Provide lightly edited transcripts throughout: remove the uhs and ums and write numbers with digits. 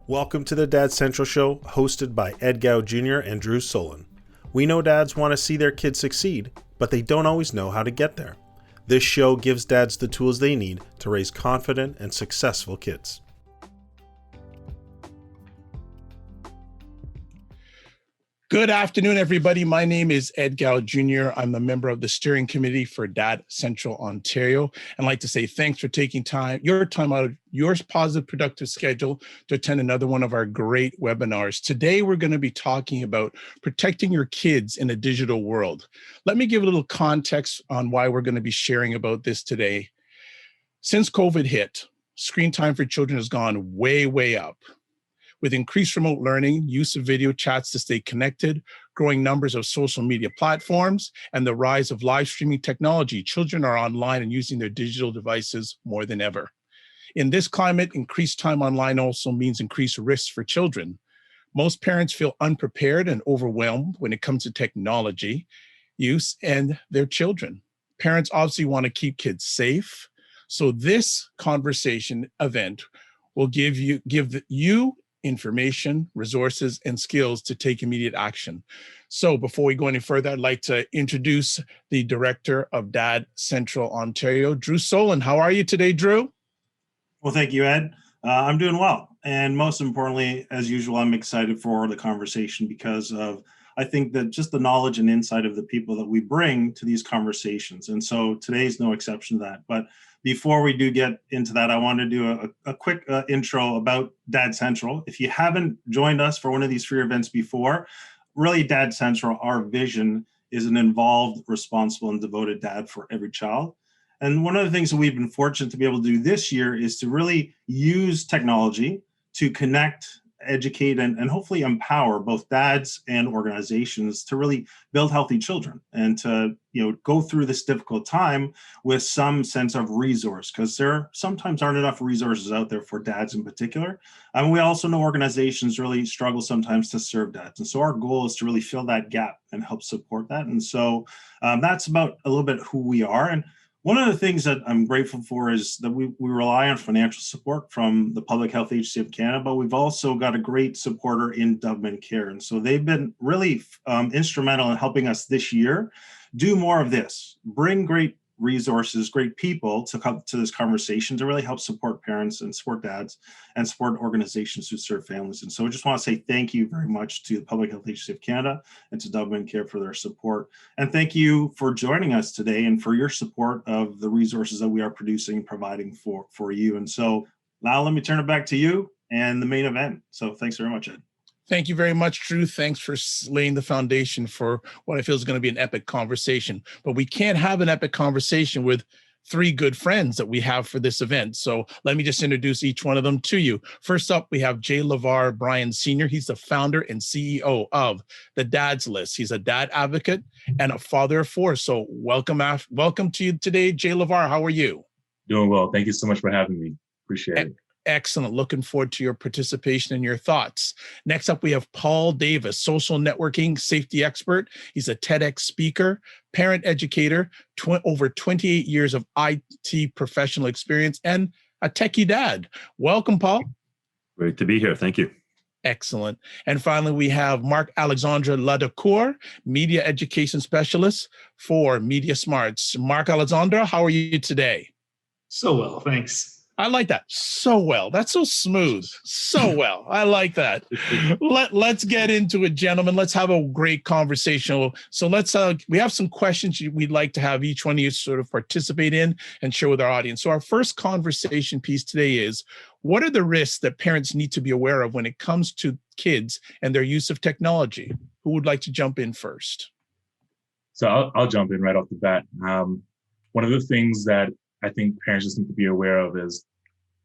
Welcome to the Dad Central Show, hosted by Ed Gow Jr. and Drew Solon. We know dads want to see their kids succeed, but they don't always know how to get there. This show gives dads the tools they need to raise confident and successful kids. Good afternoon, everybody. My name is Ed Gow Jr. I'm a member of the steering committee for Dad Central Ontario. And I'd like to say thanks for taking your time out of your positive, productive schedule to attend another one of our great webinars. Today, we're going to be talking about protecting your kids in a digital world. Let me give a little context on why we're going to be sharing about this today. Since COVID hit, screen time for children has gone way, way up. With increased remote learning, use of video chats to stay connected, growing numbers of social media platforms, and the rise of live streaming technology, children are online and using their digital devices more than ever. In this climate, increased time online also means increased risks for children. Most parents feel unprepared and overwhelmed when it comes to technology use and their children. Parents obviously want to keep kids safe, so this conversation event will give you information, resources, and skills to take immediate action. So before we go any further, I'd like to introduce the Director of Dad Central Ontario, Drew Solon. How are you today, Drew? Well, thank you, Ed. I'm doing well. And most importantly, as usual, I'm excited for the conversation because of, I think that just the knowledge and insight of the people that we bring to these conversations. And so today's no exception to that. But before we do get into that, I want to do a quick intro about Dad Central. If you haven't joined us for one of these free events before, really Dad Central, our vision is an involved, responsible, and devoted dad for every child. And one of the things that we've been fortunate to be able to do this year is to really use technology to connect, educate, and hopefully empower both dads and organizations to really build healthy children and to go through this difficult time with some sense of resource, because there sometimes aren't enough resources out there for dads in particular. And we also know organizations really struggle sometimes to serve dads. And so our goal is to really fill that gap and help support that. And so that's about a little bit who we are. And one of the things that I'm grateful for is that we rely on financial support from the Public Health Agency of Canada, but we've also got a great supporter in Doubtman Care. And so they've been really instrumental in helping us this year do more of this, bring great resources, great people to come to this conversation to really help support parents and support dads and support organizations who serve families. And so I just want to say thank you very much to the Public Health Agency of Canada and to Doubtman Care for their support. And thank you for joining us today and for your support of the resources that we are producing and providing for you. And so now let me turn it back to you and the main event. So thanks very much, Ed. Thank you very much, Drew. Thanks for laying the foundation for what I feel is going to be an epic conversation. But we can't have an epic conversation with three good friends that we have for this event. So let me just introduce each one of them to you. First up, we have Jay LeVar Bryan Sr. He's the founder and CEO of the Dad's List. He's a dad advocate and a father of four. So welcome to you today, Jay LeVar. How are you? Doing well. Thank you so much for having me. Appreciate it. Excellent. Looking forward to your participation and your thoughts. Next up, we have Paul Davis, social networking safety expert. He's a TEDx speaker, parent educator, over 28 years of IT professional experience, and a techie dad. Welcome, Paul. Great to be here. Thank you. Excellent. And finally, we have Mark Alexandre Ladecour, media education specialist for Media Smarts. Mark Alexandre, how are you today? So well, thanks. I like that. So well. That's so smooth. So well. I like that. Let's get into it, gentlemen. Let's have a great conversation. So we have some questions we'd like to have each one of you sort of participate in and share with our audience. So our first conversation piece today is, what are the risks that parents need to be aware of when it comes to kids and their use of technology? Who would like to jump in first? So I'll jump in right off the bat. One of the things that I think parents just need to be aware of is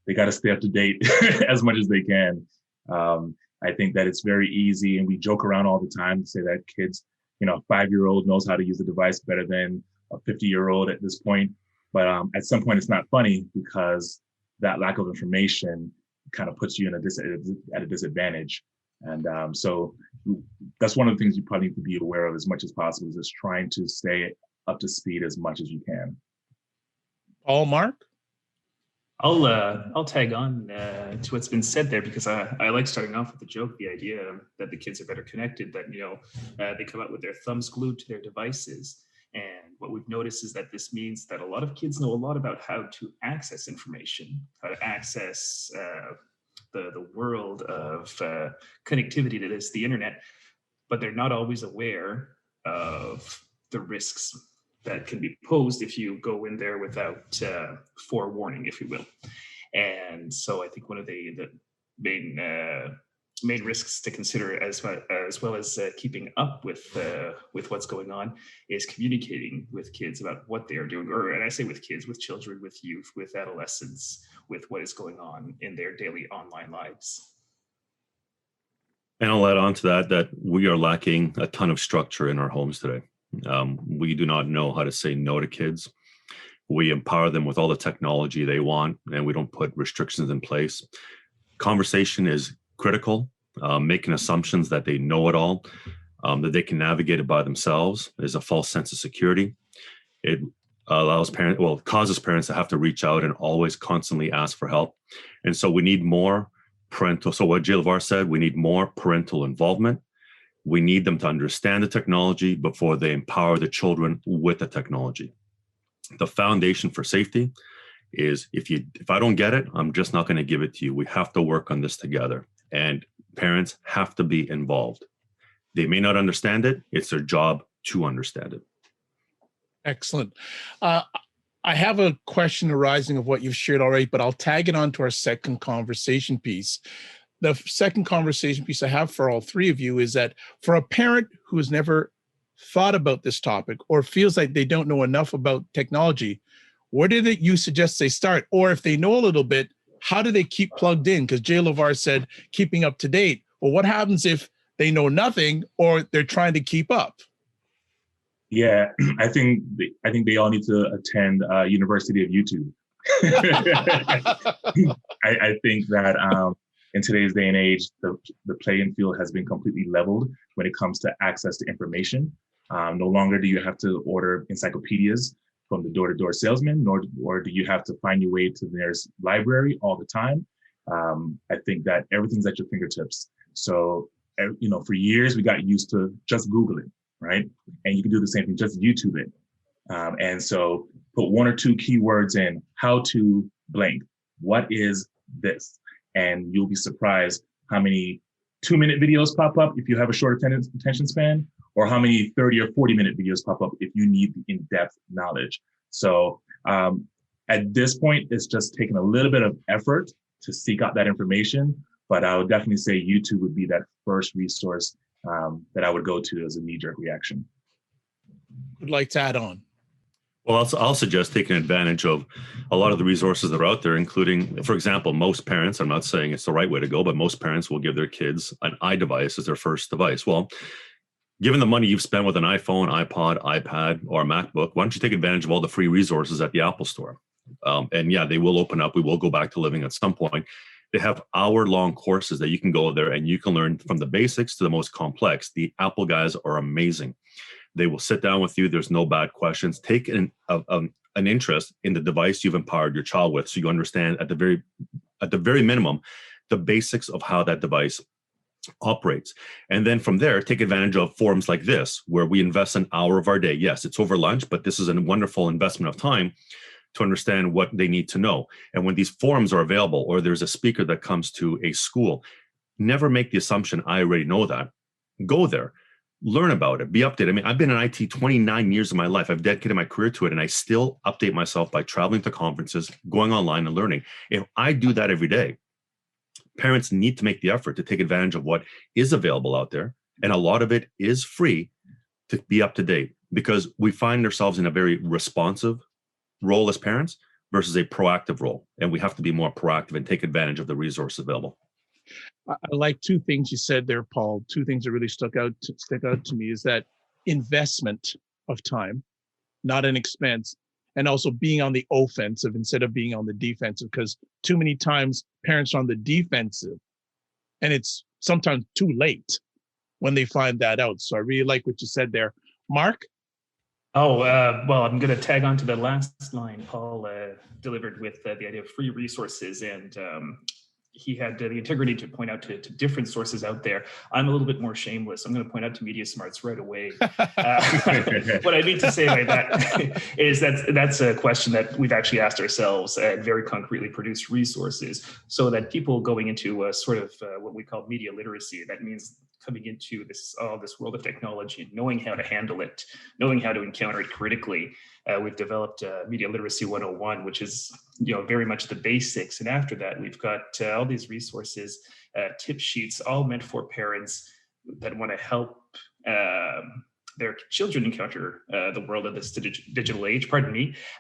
they got to stay up to date as much as they can. I think that it's very easy, and we joke around all the time to say that kids, a 5-year-old knows how to use the device better than a 50-year-old at this point. But at some point, it's not funny because that lack of information kind of puts you at a disadvantage. And so that's one of the things you probably need to be aware of as much as possible, is just trying to stay up to speed as much as you can. Paul, Mark? I'll tag on to what's been said there because I like starting off with the joke, the idea that the kids are better connected, that they come out with their thumbs glued to their devices. And what we've noticed is that this means that a lot of kids know a lot about how to access information, how to access the world of connectivity that is the internet, but they're not always aware of the risks that can be posed if you go in there without forewarning, if you will. And so I think one of the main risks to consider, as well as keeping up with what's going on, is communicating with kids about what they are doing, or and I say with kids, with children, with youth, with adolescents, with what is going on in their daily online lives. And I'll add on to that we are lacking a ton of structure in our homes today. We do not know how to say no to kids. We empower them with all the technology they want, and we don't put restrictions in place. Conversation is critical. Making assumptions that they know it all, that they can navigate it by themselves, is a false sense of security. It causes parents to have to reach out and always constantly ask for help. And so we need more parental. So what Jay LeVar said, we need more parental involvement. We need them to understand the technology before they empower the children with the technology. The foundation for safety is if I don't get it, I'm just not going to give it to you. We have to work on this together. And parents have to be involved. They may not understand it. It's their job to understand it. Excellent. I have a question arising of what you've shared already, but I'll tag it on to our second conversation piece. The second conversation piece I have for all three of you is that for a parent who has never thought about this topic or feels like they don't know enough about technology, where did you suggest they start? Or if they know a little bit, how do they keep plugged in? Because Jay LeVar said keeping up to date. Well, what happens if they know nothing or they're trying to keep up? Yeah, I think they all need to attend University of YouTube. I think that in today's day and age, the playing field has been completely leveled when it comes to access to information. No longer do you have to order encyclopedias from the door-to-door salesman, or do you have to find your way to the nearest library all the time. I think that everything's at your fingertips. So, for years we got used to just Googling, right? And you can do the same thing, just YouTube it. And so put one or two keywords in, how to blank, what is this? And you'll be surprised how many 2-minute videos pop up if you have a short attention span, or how many 30 or 40-minute videos pop up if you need the in-depth knowledge. So at this point, it's just taking a little bit of effort to seek out that information, but I would definitely say YouTube would be that first resource that I would go to as a knee-jerk reaction. Would like to add on? Well, I'll suggest taking advantage of a lot of the resources that are out there, including, for example, most parents, I'm not saying it's the right way to go, but most parents will give their kids an iDevice as their first device. Well, given the money you've spent with an iPhone, iPod, iPad, or a MacBook, why don't you take advantage of all the free resources at the Apple Store? And yeah, they will open up. We will go back to living at some point. They have hour-long courses that you can go there and you can learn from the basics to the most complex. The Apple guys are amazing. They will sit down with you. There's no bad questions. Take an interest in the device you've empowered your child with, so you understand at the very minimum the basics of how that device operates. And then from there, take advantage of forums like this, where we invest an hour of our day. Yes, it's over lunch, but this is a wonderful investment of time to understand what they need to know. And when these forums are available, or there's a speaker that comes to a school, never make the assumption, I already know that. Go there. Learn about it, be updated. I mean, I've been in IT 29 years of my life. I've dedicated my career to it, and I still update myself by traveling to conferences, going online and learning. If I do that every day, parents need to make the effort to take advantage of what is available out there. And a lot of it is free to be up to date, because we find ourselves in a very responsive role as parents versus a proactive role. And we have to be more proactive and take advantage of the resources available. I like two things you said there, Paul. Two things that really stick out to me is that investment of time, not an expense, and also being on the offensive instead of being on the defensive, because too many times parents are on the defensive and it's sometimes too late when they find that out. So I really like what you said there. Mark? Oh, well, I'm going to tag on to the last line Paul delivered with the idea of free resources. And he had the integrity to point out to different sources out there. I'm a little bit more shameless. I'm going to point out to Media Smarts right away. What I mean to say by that is that's a question that we've actually asked ourselves and very concretely produced resources so that people going into a sort of what we call media literacy, that means coming into this world of technology and knowing how to handle it, knowing how to encounter it critically. We've developed Media Literacy 101, which is very much the basics. And after that, we've got all these resources, tip sheets, all meant for parents that want to help their children encounter the world of this digital age,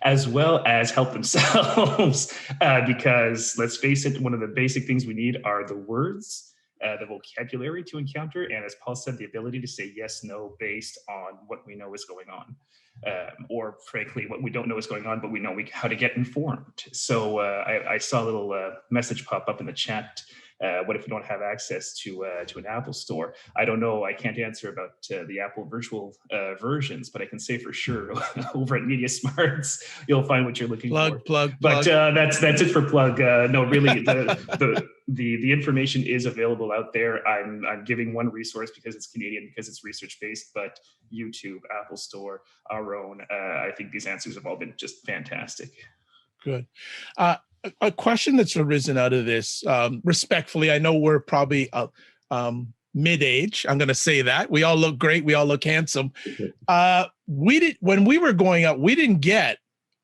as well as help themselves. Because let's face it, one of the basic things we need are the words, the vocabulary to encounter, and as Paul said, the ability to say yes, no, based on what we know is going on. Or frankly, what we don't know is going on, but we know how to get informed. So I saw a little message pop up in the chat. What if you don't have access to an Apple store? I don't know. I can't answer about the Apple virtual versions, but I can say for sure over at Media Smarts, you'll find what you're looking for. Plug. But that's it for plug. No, really, the information is available out there. I'm giving one resource because it's Canadian, because it's research based, but YouTube, Apple Store, our own. I think these answers have all been just fantastic. Good. A question that's arisen out of this, respectfully, I know we're probably mid-age. I'm going to say that. We all look great. We all look handsome. When we were growing up, we didn't get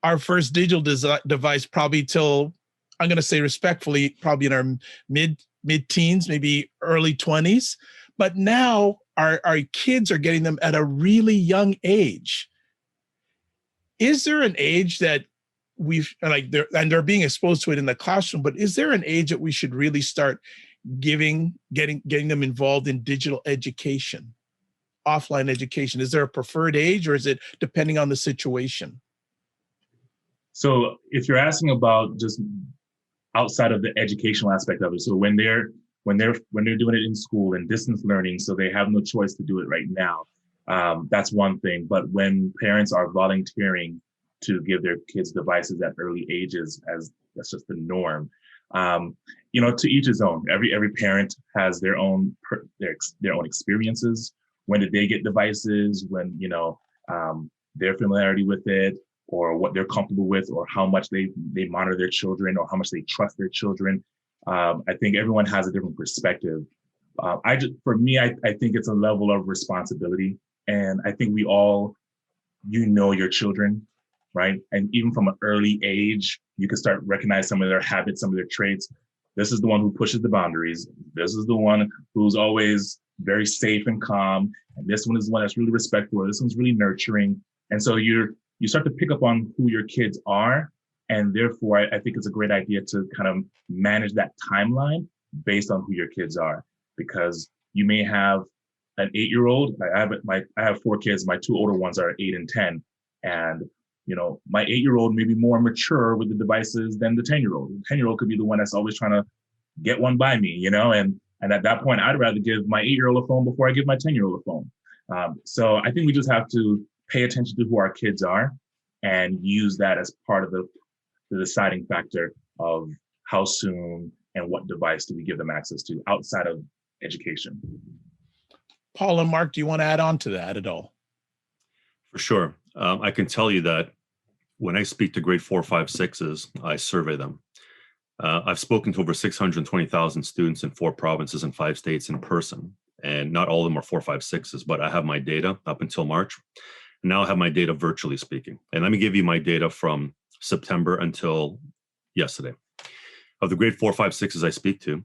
our first digital device probably till, I'm going to say respectfully, probably in our mid-teens, maybe early 20s. But now our kids are getting them at a really young age. Is there an age that they're being exposed to it in the classroom, but is there an age that we should really start getting them involved in digital education, offline education? Is there a preferred age, or is it depending on the situation? So if you're asking about just outside of the educational aspect of it, so when they're doing it in school and distance learning, so they have no choice to do it right now, that's one thing. But when parents are volunteering to give their kids devices at early ages, as that's just the norm. To each his own. Every parent has their own experiences. When did they get devices? When their familiarity with it, or what they're comfortable with, or how much they monitor their children, or how much they trust their children. I think everyone has a different perspective. I think it's a level of responsibility, and I think we all, your children. Right. And even from an early age, you can start recognizing some of their habits, some of their traits. This is the one who pushes the boundaries. This is the one who's always very safe and calm. And this one is the one that's really respectful. This one's really nurturing. And so you start to pick up on who your kids are. And therefore, I think it's a great idea to kind of manage that timeline based on who your kids are, because you may have an 8-year-old. I have 4 kids. My 2 older ones are 8 and 10. And my 8-year-old may be more mature with the devices than the 10-year-old. The 10-year-old could be the one that's always trying to get one by me, and at that point, I'd rather give my 8-year-old a phone before I give my 10-year-old a phone. So I think we just have to pay attention to who our kids are and use that as part of the deciding factor of how soon and what device do we give them access to outside of education. Paul and Mark, do you want to add on to that at all? For sure. I can tell you that when I speak to grade 4, 5, 6s, I survey them. I've spoken to over 620,000 students in 4 provinces and 5 states in person, and not all of them are 4, 5, 6s, but I have my data up until March. Now I have my data virtually speaking. And let me give you my data from September until yesterday. Of the grade 4, 5, 6s I speak to,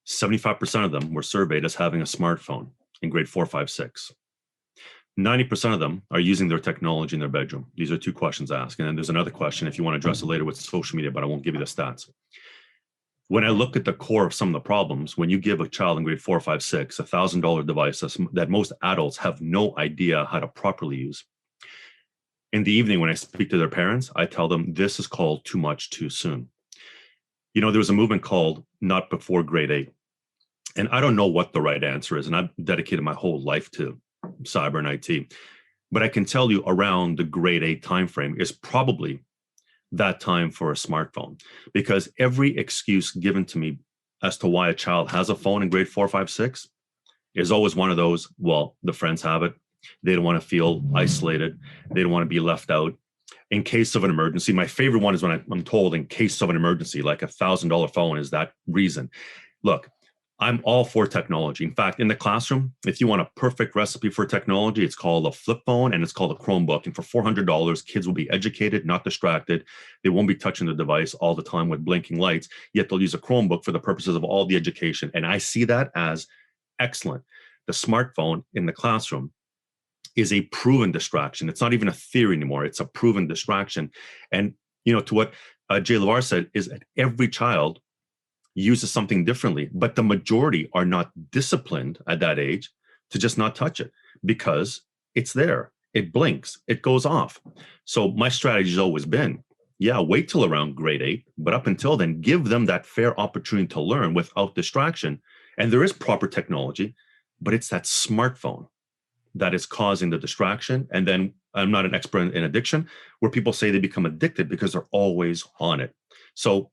75% of them were surveyed as having a smartphone in grade 4, 5, 6. 90% of them are using their technology in their bedroom. These are 2 questions asked. And then there's another question if you want to address it later with social media, but I won't give you the stats. When I look at the core of some of the problems, when you give a child in grade 4, 5, 6, $1,000 device that most adults have no idea how to properly use. In the evening, when I speak to their parents, I tell them this is called too much too soon. There was a movement called Not Before Grade 8. And I don't know what the right answer is. And I've dedicated my whole life to cyber and IT. But I can tell you around the grade 8 timeframe is probably that time for a smartphone, because every excuse given to me as to why a child has a phone in grade 4, 5, 6 is always one of those, well, the friends have it. They don't want to feel isolated. They don't want to be left out. In case of an emergency, my favorite one is when I'm told in case of an emergency, like $1,000 phone is that reason. Look, I'm all for technology. In fact, in the classroom, if you want a perfect recipe for technology, it's called a flip phone and it's called a Chromebook. And for $400, kids will be educated, not distracted. They won't be touching the device all the time with blinking lights, yet they'll use a Chromebook for the purposes of all the education. And I see that as excellent. The smartphone in the classroom is a proven distraction. It's not even a theory anymore. It's a proven distraction. And, to what Jay LeVar said, is that every child uses something differently, but the majority are not disciplined at that age to just not touch it because it's there. It blinks, it goes off. So my strategy has always been, wait till around grade 8, but up until then, give them that fair opportunity to learn without distraction. And there is proper technology, but it's that smartphone that is causing the distraction. And then I'm not an expert in addiction, where people say they become addicted because they're always on it. So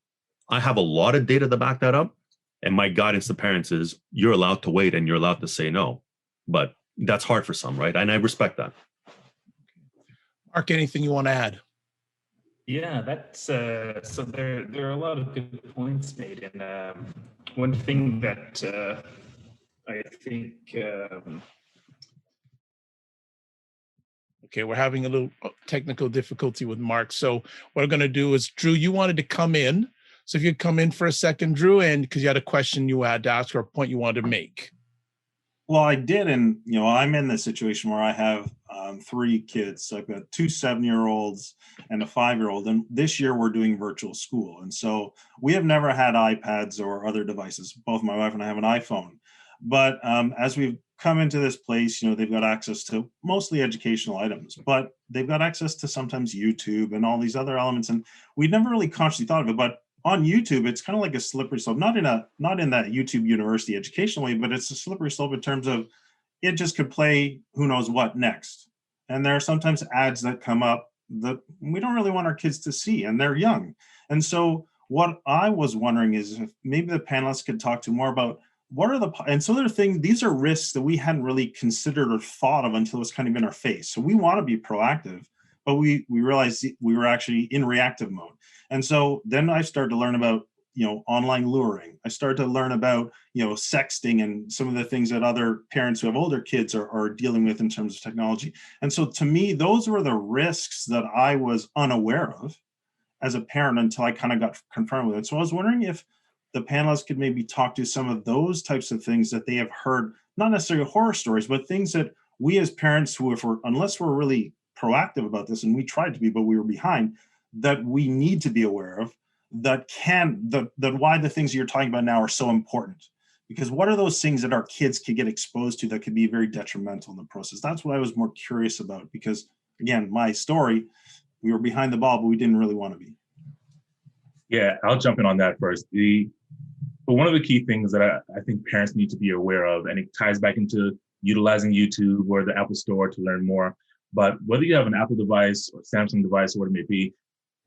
I have a lot of data to back that up. And my guidance to parents is you're allowed to wait and you're allowed to say no. But that's hard for some, right? And I respect that. Mark, anything you want to add? Yeah, that's so there are a lot of good points made. And one thing that I think Okay, we're having a little technical difficulty with Mark. So what I'm going to do is, Drew, you wanted to come in. So if you'd come in for a second, Drew, and because you had a question you had to ask or a point you wanted to make. Well, I did. And, I'm in this situation where I have 3 kids. So I've got 2 7-year-olds and a 5-year-old. And this year we're doing virtual school. And so we have never had iPads or other devices. Both my wife and I have an iPhone. But as we've come into this place, they've got access to mostly educational items, but they've got access to sometimes YouTube and all these other elements. And we never really consciously thought of it, but on YouTube, it's kind of like a slippery slope, not in that YouTube university educational way, but it's a slippery slope in terms of it just could play who knows what next. And there are sometimes ads that come up that we don't really want our kids to see, and they're young. And so what I was wondering is if maybe the panelists could talk to more about what are and so there are things, these are risks that we hadn't really considered or thought of until it was kind of in our face. So we want to be proactive, but we realized we were actually in reactive mode. And so then I started to learn about, online luring. I started to learn about, sexting and some of the things that other parents who have older kids are dealing with in terms of technology. And so to me, those were the risks that I was unaware of as a parent until I kind of got confronted with it. So I was wondering if the panelists could maybe talk to some of those types of things that they have heard, not necessarily horror stories, but things that we as parents who, unless we're really proactive about this, and we tried to be, but we were behind, that we need to be aware of, that why the things you're talking about now are so important. Because what are those things that our kids could get exposed to that could be very detrimental in the process? That's what I was more curious about, because again, my story, we were behind the ball, but we didn't really want to be. Yeah, I'll jump in on that first. But one of the key things that I think parents need to be aware of, and it ties back into utilizing YouTube or the Apple Store to learn more, but whether you have an Apple device or Samsung device or what it may be,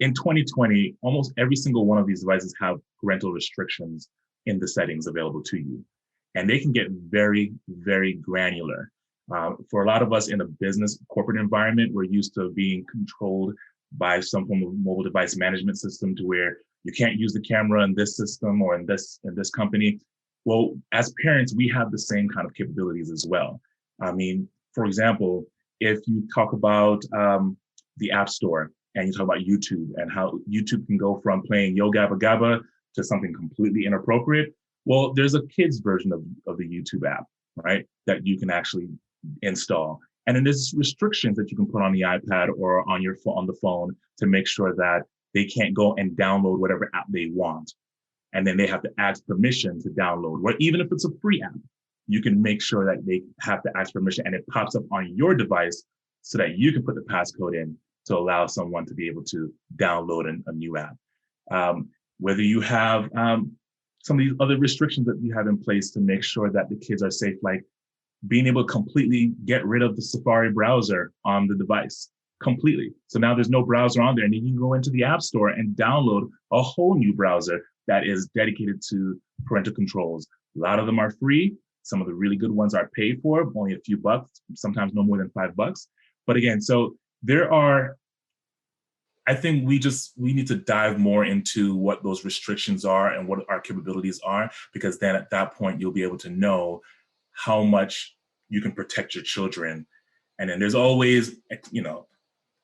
in 2020, almost every single one of these devices have parental restrictions in the settings available to you. And they can get very, very granular. For a lot of us in a business corporate environment, we're used to being controlled by some form of mobile device management system to where you can't use the camera in this system or in this company. Well, as parents, we have the same kind of capabilities as well. I mean, for example, if you talk about the App Store and you talk about YouTube and how YouTube can go from playing Yo Gabba Gabba to something completely inappropriate, well, there's a kid's version of the YouTube app, right, that you can actually install. And then there's restrictions that you can put on the iPad or on the phone to make sure that they can't go and download whatever app they want. And then they have to ask permission to download, or even if it's a free app, you can make sure that they have to ask permission and it pops up on your device so that you can put the passcode in to allow someone to be able to download a new app. Whether you have some of these other restrictions that you have in place to make sure that the kids are safe, like being able to completely get rid of the Safari browser on the device completely. So now there's no browser on there, and you can go into the App Store and download a whole new browser that is dedicated to parental controls. A lot of them are free. Some of the really good ones are paid for, only a few bucks, sometimes no more than $5. But again, so there are, I think we need to dive more into what those restrictions are and what our capabilities are, because then at that point, you'll be able to know how much you can protect your children. And then there's always,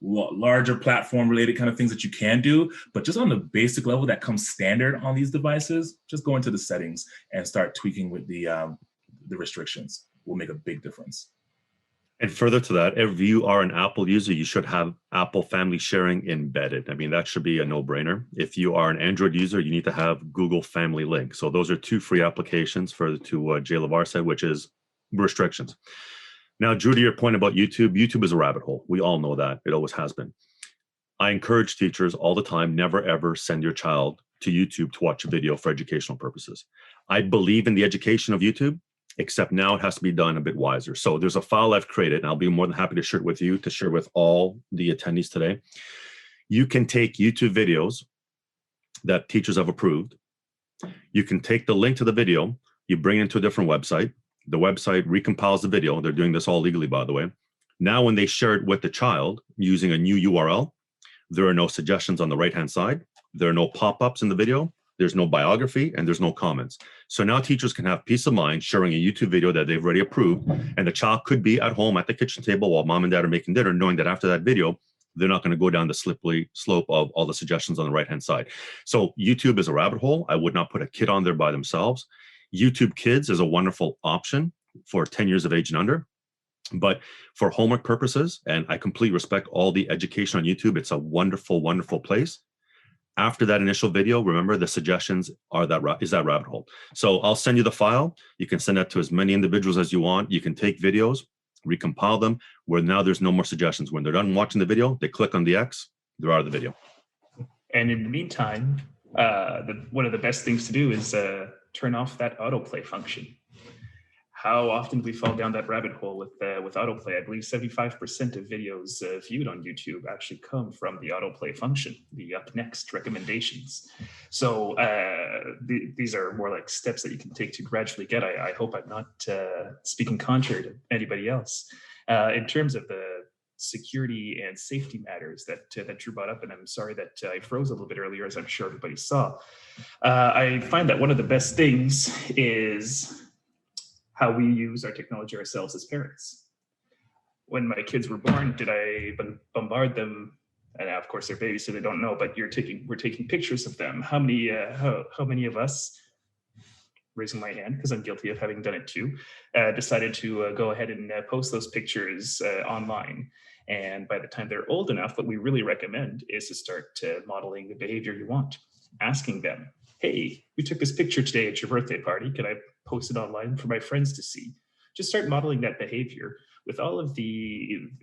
larger platform related kind of things that you can do, but just on the basic level that comes standard on these devices, just go into the settings and start tweaking with the restrictions will make a big difference. And further to that, if you are an Apple user, you should have Apple Family Sharing embedded. I mean, that should be a no-brainer. If you are an Android user, you need to have Google Family Link. So those are two free applications, further to what Jay LeVar said, which is restrictions. Now, Drew, to your point about YouTube, YouTube is a rabbit hole. We all know that. It always has been. I encourage teachers all the time, never ever send your child to YouTube to watch a video for educational purposes. I believe in the education of YouTube, except now it has to be done a bit wiser. So there's a file I've created, and I'll be more than happy to share it with you, to share with all the attendees today. You can take YouTube videos that teachers have approved. You can take the link to the video, you bring it into a different website. The website recompiles the video. They're doing this all legally, by the way. Now, when they share it with the child using a new URL, there are no suggestions on the right-hand side. There are no pop-ups in the video. There's no biography, and there's no comments. So now teachers can have peace of mind sharing a YouTube video that they've already approved, and the child could be at home at the kitchen table while mom and dad are making dinner, knowing that after that video, they're not going to go down the slippery slope of all the suggestions on the right-hand side. So YouTube is a rabbit hole. I would not put a kid on there by themselves. YouTube Kids is a wonderful option for 10 years of age and under. But for homework purposes, and I completely respect all the education on YouTube, it's a wonderful, wonderful place. After that initial video, remember the suggestions are that rabbit hole. So I'll send you the file. You can send that to as many individuals as you want. You can take videos, recompile them, where now there's no more suggestions. When they're done watching the video, they click on the X, they're out of the video. And in the meantime, one of the best things to do is turn off that autoplay function. How often do we fall down that rabbit hole with autoplay? I believe 75% of videos viewed on YouTube actually come from the autoplay function, the up next recommendations. So these are more like steps that you can take to gradually get. I hope I'm not speaking contrary to anybody else. In terms of the security and safety matters that Drew brought up, and I'm sorry that I froze a little bit earlier, as I'm sure everybody saw. I find that one of the best things is how we use our technology ourselves as parents. When my kids were born, did I bombard them? And of course they're babies, so they don't know, but we're taking pictures of them. How many of us, raising my hand because I'm guilty of having done it too, decided to go ahead and post those pictures online? And by the time they're old enough, what we really recommend is to start modeling the behavior you want, asking them, hey, we took this picture today at your birthday party. Can I post it online for my friends to see? Just start modeling that behavior. With all of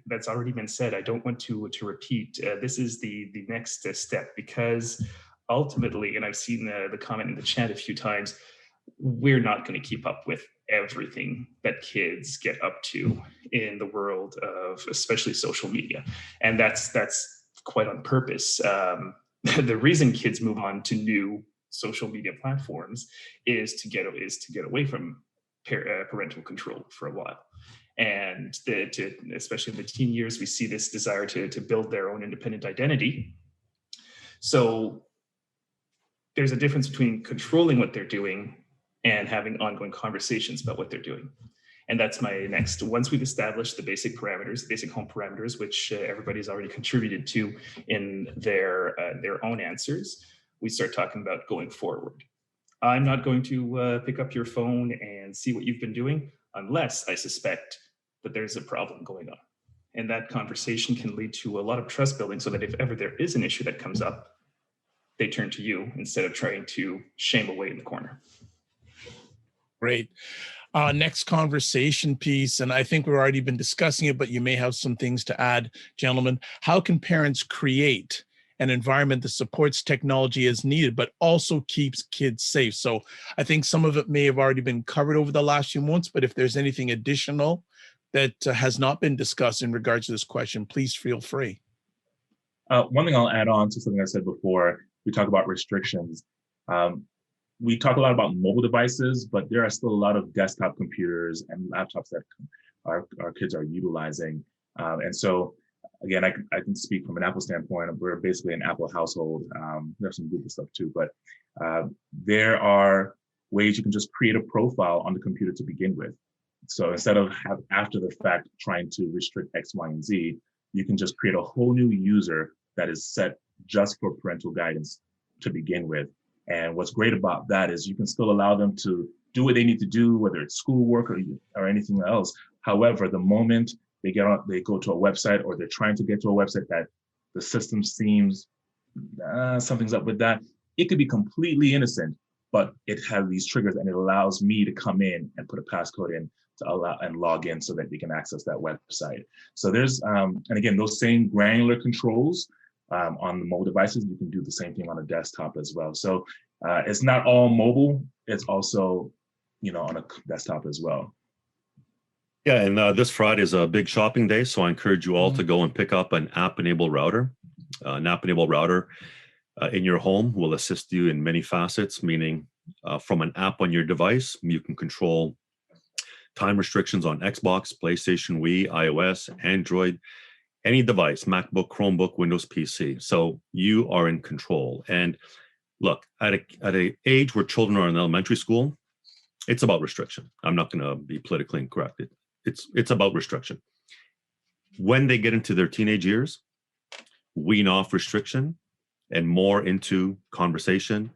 that's already been said, I don't want to repeat. This is the next step, because ultimately, and I've seen the comment in the chat a few times, we're not going to keep up with everything that kids get up to in the world of especially social media. And that's quite on purpose. The reason kids move on to new social media platforms is to get away from parental control for a while. And especially in the teen years, we see this desire to build their own independent identity. So there's a difference between controlling what they're doing and having ongoing conversations about what they're doing. And that's my next. Once we've established the basic parameters, basic home parameters, which everybody's already contributed to in their own answers, we start talking about going forward. I'm not going to pick up your phone and see what you've been doing unless I suspect that there's a problem going on. And that conversation can lead to a lot of trust building, so that if ever there is an issue that comes up, they turn to you instead of trying to shame away in the corner. Great. Next conversation piece, and I think we've already been discussing it, but you may have some things to add, gentlemen. How can parents create an environment that supports technology as needed, but also keeps kids safe. So I think some of it may have already been covered over the last few months, but if there's anything additional that has not been discussed in regards to this question, please feel free. One thing I'll add on to something I said before, we talk about restrictions. We talk a lot about mobile devices, but there are still a lot of desktop computers and laptops that our kids are utilizing. And so, again, I can speak from an Apple standpoint. We're basically an Apple household. There's some Google stuff too, but there are ways you can just create a profile on the computer to begin with. So instead of after the fact trying to restrict X, Y, and Z, you can just create a whole new user that is set just for parental guidance to begin with. And what's great about that is you can still allow them to do what they need to do, whether it's schoolwork or anything else. However, the moment they go to a website or they're trying to get to a website that the system seems something's up with that, it could be completely innocent, but it has these triggers and it allows me to come in and put a passcode in to allow and log in so that they can access that website. So there's, and again, those same granular controls on the mobile devices, you can do the same thing on a desktop as well. So it's not all mobile, it's also, on a desktop as well. Yeah, and this Friday is a big shopping day, so I encourage you all to go and pick up an app-enabled router. An app-enabled router in your home will assist you in many facets, meaning from an app on your device, you can control time restrictions on Xbox, PlayStation, Wii, iOS, Android, any device, MacBook, Chromebook, Windows PC. So you are in control. And look, at an age where children are in elementary school, it's about restriction. I'm not going to be politically incorrect. It's about restriction. When they get into their teenage years, wean off restriction and more into conversation,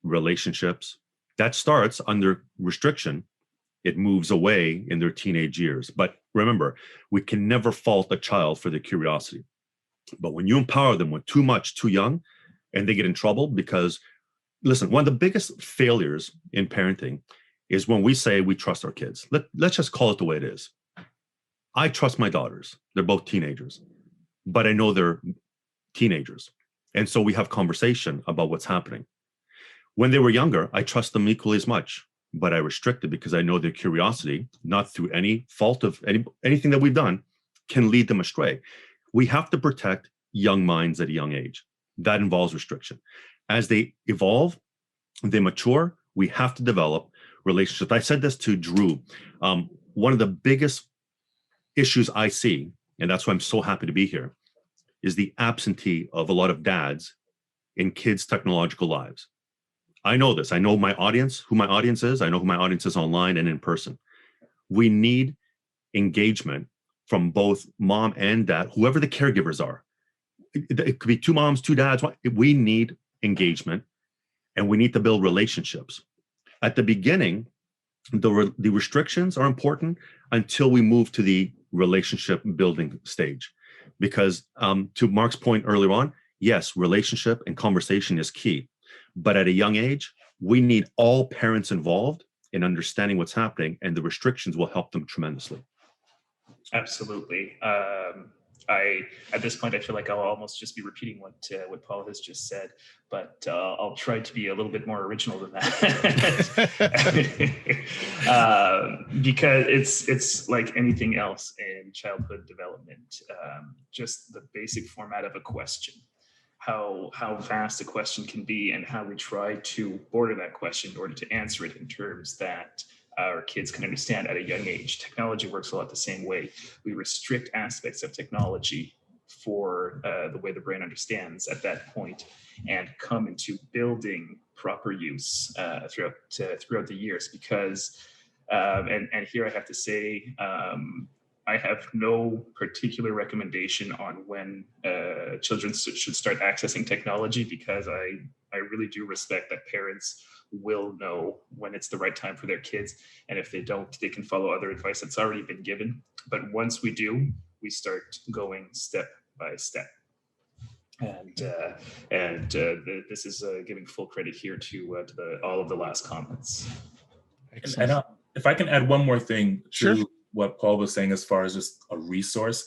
relationships. That starts under restriction. It moves away in their teenage years. But remember, we can never fault a child for their curiosity. But when you empower them with too much, too young, and they get in trouble because, listen, one of the biggest failures in parenting is when we say we trust our kids. Let's just call it the way it is. I trust my daughters. They're both teenagers, but I know they're teenagers. And so we have conversation about what's happening. When they were younger, I trust them equally as much, but I restrict it because I know their curiosity, not through any fault of anything that we've done, can lead them astray. We have to protect young minds at a young age. That involves restriction. As they evolve, they mature, we have to develop relationships. I said this to Drew. One of the biggest issues I see, and that's why I'm so happy to be here, is the absentee of a lot of dads in kids' technological lives. I know this. I know my audience, who my audience is. I know who my audience is online and in person. We need engagement from both mom and dad, whoever the caregivers are. It could be two moms, two dads. We need engagement, and we need to build relationships. At the beginning, the restrictions are important until we move to the relationship building stage. Because to Mark's point earlier on, yes, relationship and conversation is key. But at a young age, we need all parents involved in understanding what's happening, and the restrictions will help them tremendously. Absolutely. At this point, I feel like I'll almost just be repeating what Paul has just said, but I'll try to be a little bit more original than that. Because it's like anything else in childhood development, just the basic format of a question. How vast a question can be and how we try to border that question in order to answer it in terms that our kids can understand at a young age. Technology works a lot the same way. We restrict aspects of technology for the way the brain understands at that point, and come into building proper use throughout the years. Because, and here I have to say, I have no particular recommendation on when children should start accessing technology, because I really do respect that parents will know when it's the right time for their kids. And if they don't, they can follow other advice that's already been given. But once we do, we start going step by step. And this is giving full credit here to all of the last comments. And if I can add one more thing to Sure. what Paul was saying as far as just a resource,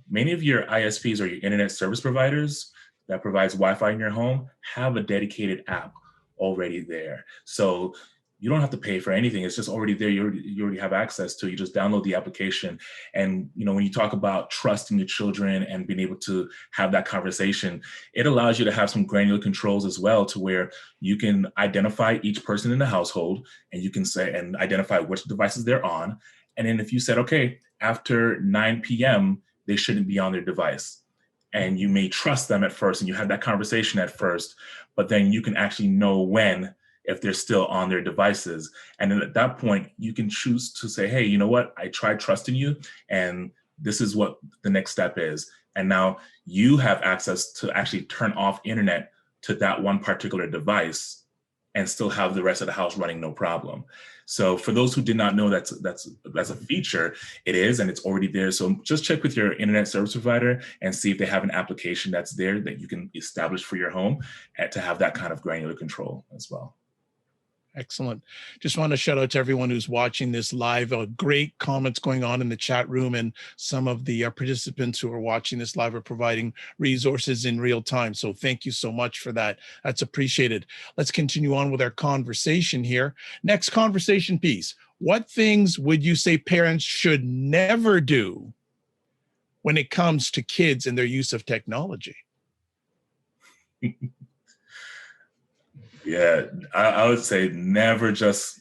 many of your ISPs or your internet service providers, that provides Wi-Fi in your home have a dedicated app already there. So you don't have to pay for anything. It's just already there. You already have access to it. You just download the application. And when you talk about trusting your children and being able to have that conversation, it allows you to have some granular controls as well, to where you can identify each person in the household, and you can say and identify which devices they're on. And then if you said, okay, after 9 p.m., they shouldn't be on their device. And you may trust them at first, and you have that conversation at first, but then you can actually know when, if they're still on their devices. And then at that point, you can choose to say, hey, you know what? I tried trusting you, and this is what the next step is. And now you have access to actually turn off internet to that one particular device and still have the rest of the house running no problem. So for those who did not know that's a feature, it is, and it's already there. So just check with your internet service provider and see if they have an application that's there that you can establish for your home to have that kind of granular control as well. Excellent. Just want to shout out to everyone who's watching this live. Great comments going on in the chat room, and some of the participants who are watching this live are providing resources in real time. So thank you so much for that. That's appreciated. Let's continue on with our conversation here. Next conversation piece. What things would you say parents should never do when it comes to kids and their use of technology? Yeah, I would say never just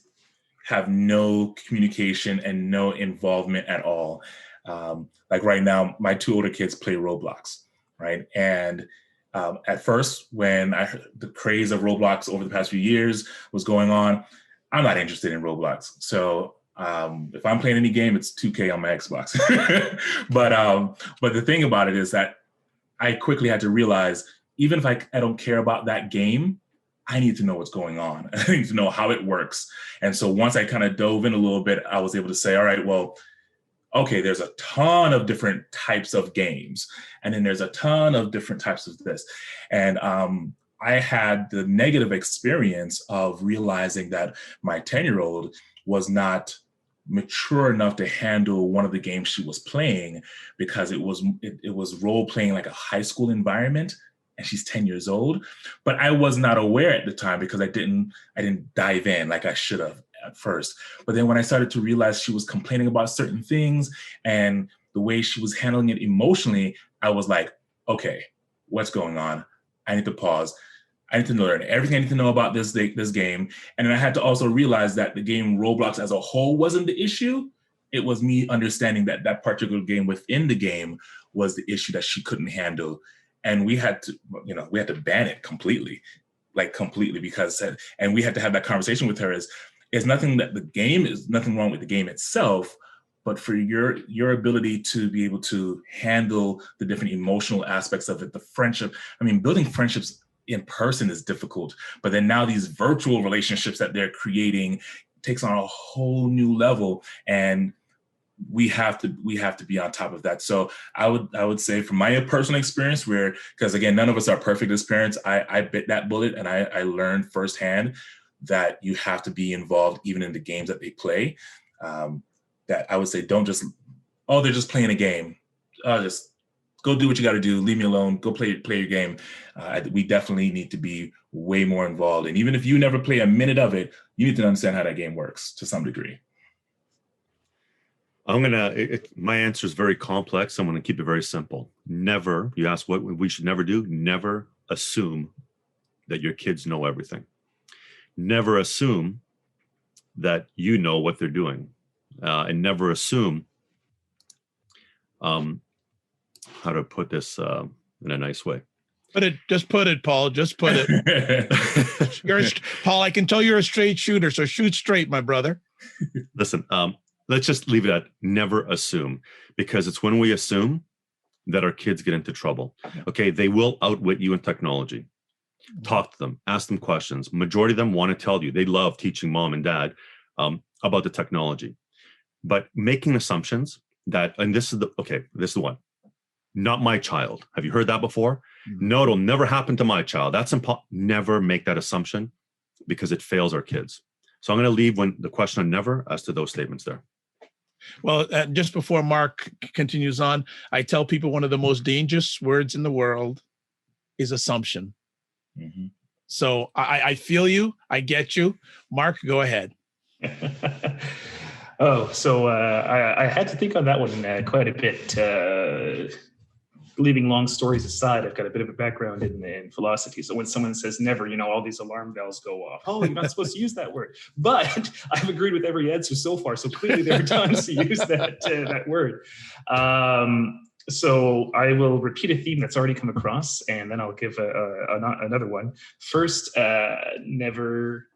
have no communication and no involvement at all. Like right now, my 2 older kids play Roblox, right? And at first, when I heard the craze of Roblox over the past few years was going on, I'm not interested in Roblox. So if I'm playing any game, it's 2K on my Xbox. But the thing about it is that I quickly had to realize, even if I don't care about that game, I need to know what's going on. I need to know how it works. And so once I kind of dove in a little bit, I was able to say, all right, well, okay, there's a ton of different types of games. And then there's a ton of different types of this. And I had the negative experience of realizing that my 10-year-old was not mature enough to handle one of the games she was playing, because it was role playing like a high school environment. And she's 10 years old, but I was not aware at the time because I didn't dive in like I should have at first. But then when I started to realize she was complaining about certain things and the way she was handling it emotionally, I was like, okay, what's going on? I need to pause. I need to learn everything I need to know about this game. And then I had to also realize that the game Roblox as a whole wasn't the issue. It was me understanding that that particular game within the game was the issue that she couldn't handle. And we had to ban it completely, because, and we had to have that conversation with her. It's nothing that the game is nothing wrong with the game itself, but for your ability to be able to handle the different emotional aspects of it, the friendship. I mean, building friendships in person is difficult, but then now these virtual relationships that they're creating takes on a whole new level, and we have to be on top of that. So I would say, from my personal experience, because again, none of us are perfect as parents, I bit that bullet, and I learned firsthand that you have to be involved even in the games that they play. That I would say, don't just, they're just playing a game. Just go do what you got to do. Leave me alone. Go play your game. We definitely need to be way more involved. And even if you never play a minute of it, you need to understand how that game works to some degree. My answer is very complex. I'm going to keep it very simple. Never, you ask what we should never do, never assume that your kids know everything. Never assume that you know what they're doing. And never assume, how to put this in a nice way. Just put it, Paul. Just put it. Paul, I can tell you're a straight shooter, so shoot straight, my brother. Listen, let's just leave it at never assume, because it's when we assume that our kids get into trouble. Okay, they will outwit you in technology. Talk to them, ask them questions. Majority of them want to tell you. They love teaching mom and dad about the technology. But making assumptions that, and this is the one, not my child. Have you heard that before? Mm-hmm. No, it'll never happen to my child. That's impossible. Never make that assumption, because it fails our kids. So I'm going to leave the question on never as to those statements there. Well, just before Mark continues on, I tell people one of the most dangerous words in the world is assumption. Mm-hmm. So I feel you. I get you. Mark, go ahead. So I had to think on that one quite a bit. Leaving long stories aside, I've got a bit of a background in philosophy. So when someone says never, all these alarm bells go off. Oh, you're not supposed to use that word. But I've agreed with every answer so far. So clearly there are times to use that word. So I will repeat a theme that's already come across, and then I'll give another one. First, never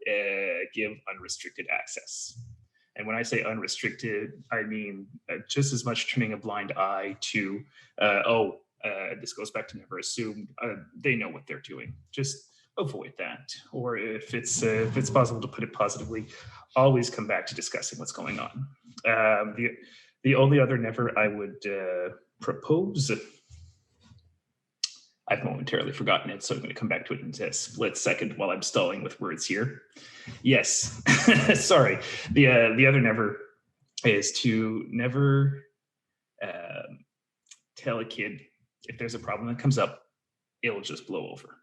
give unrestricted access. And when I say unrestricted, I mean just as much turning a blind eye to, this goes back to never assume they know what they're doing. Just avoid that. Or if it's possible to put it positively, always come back to discussing what's going on. The only other never I would propose, I've momentarily forgotten it, so I'm going to come back to it in a split second while I'm stalling with words here. Yes, sorry. The other never is to never tell a kid if there's a problem that comes up, it'll just blow over.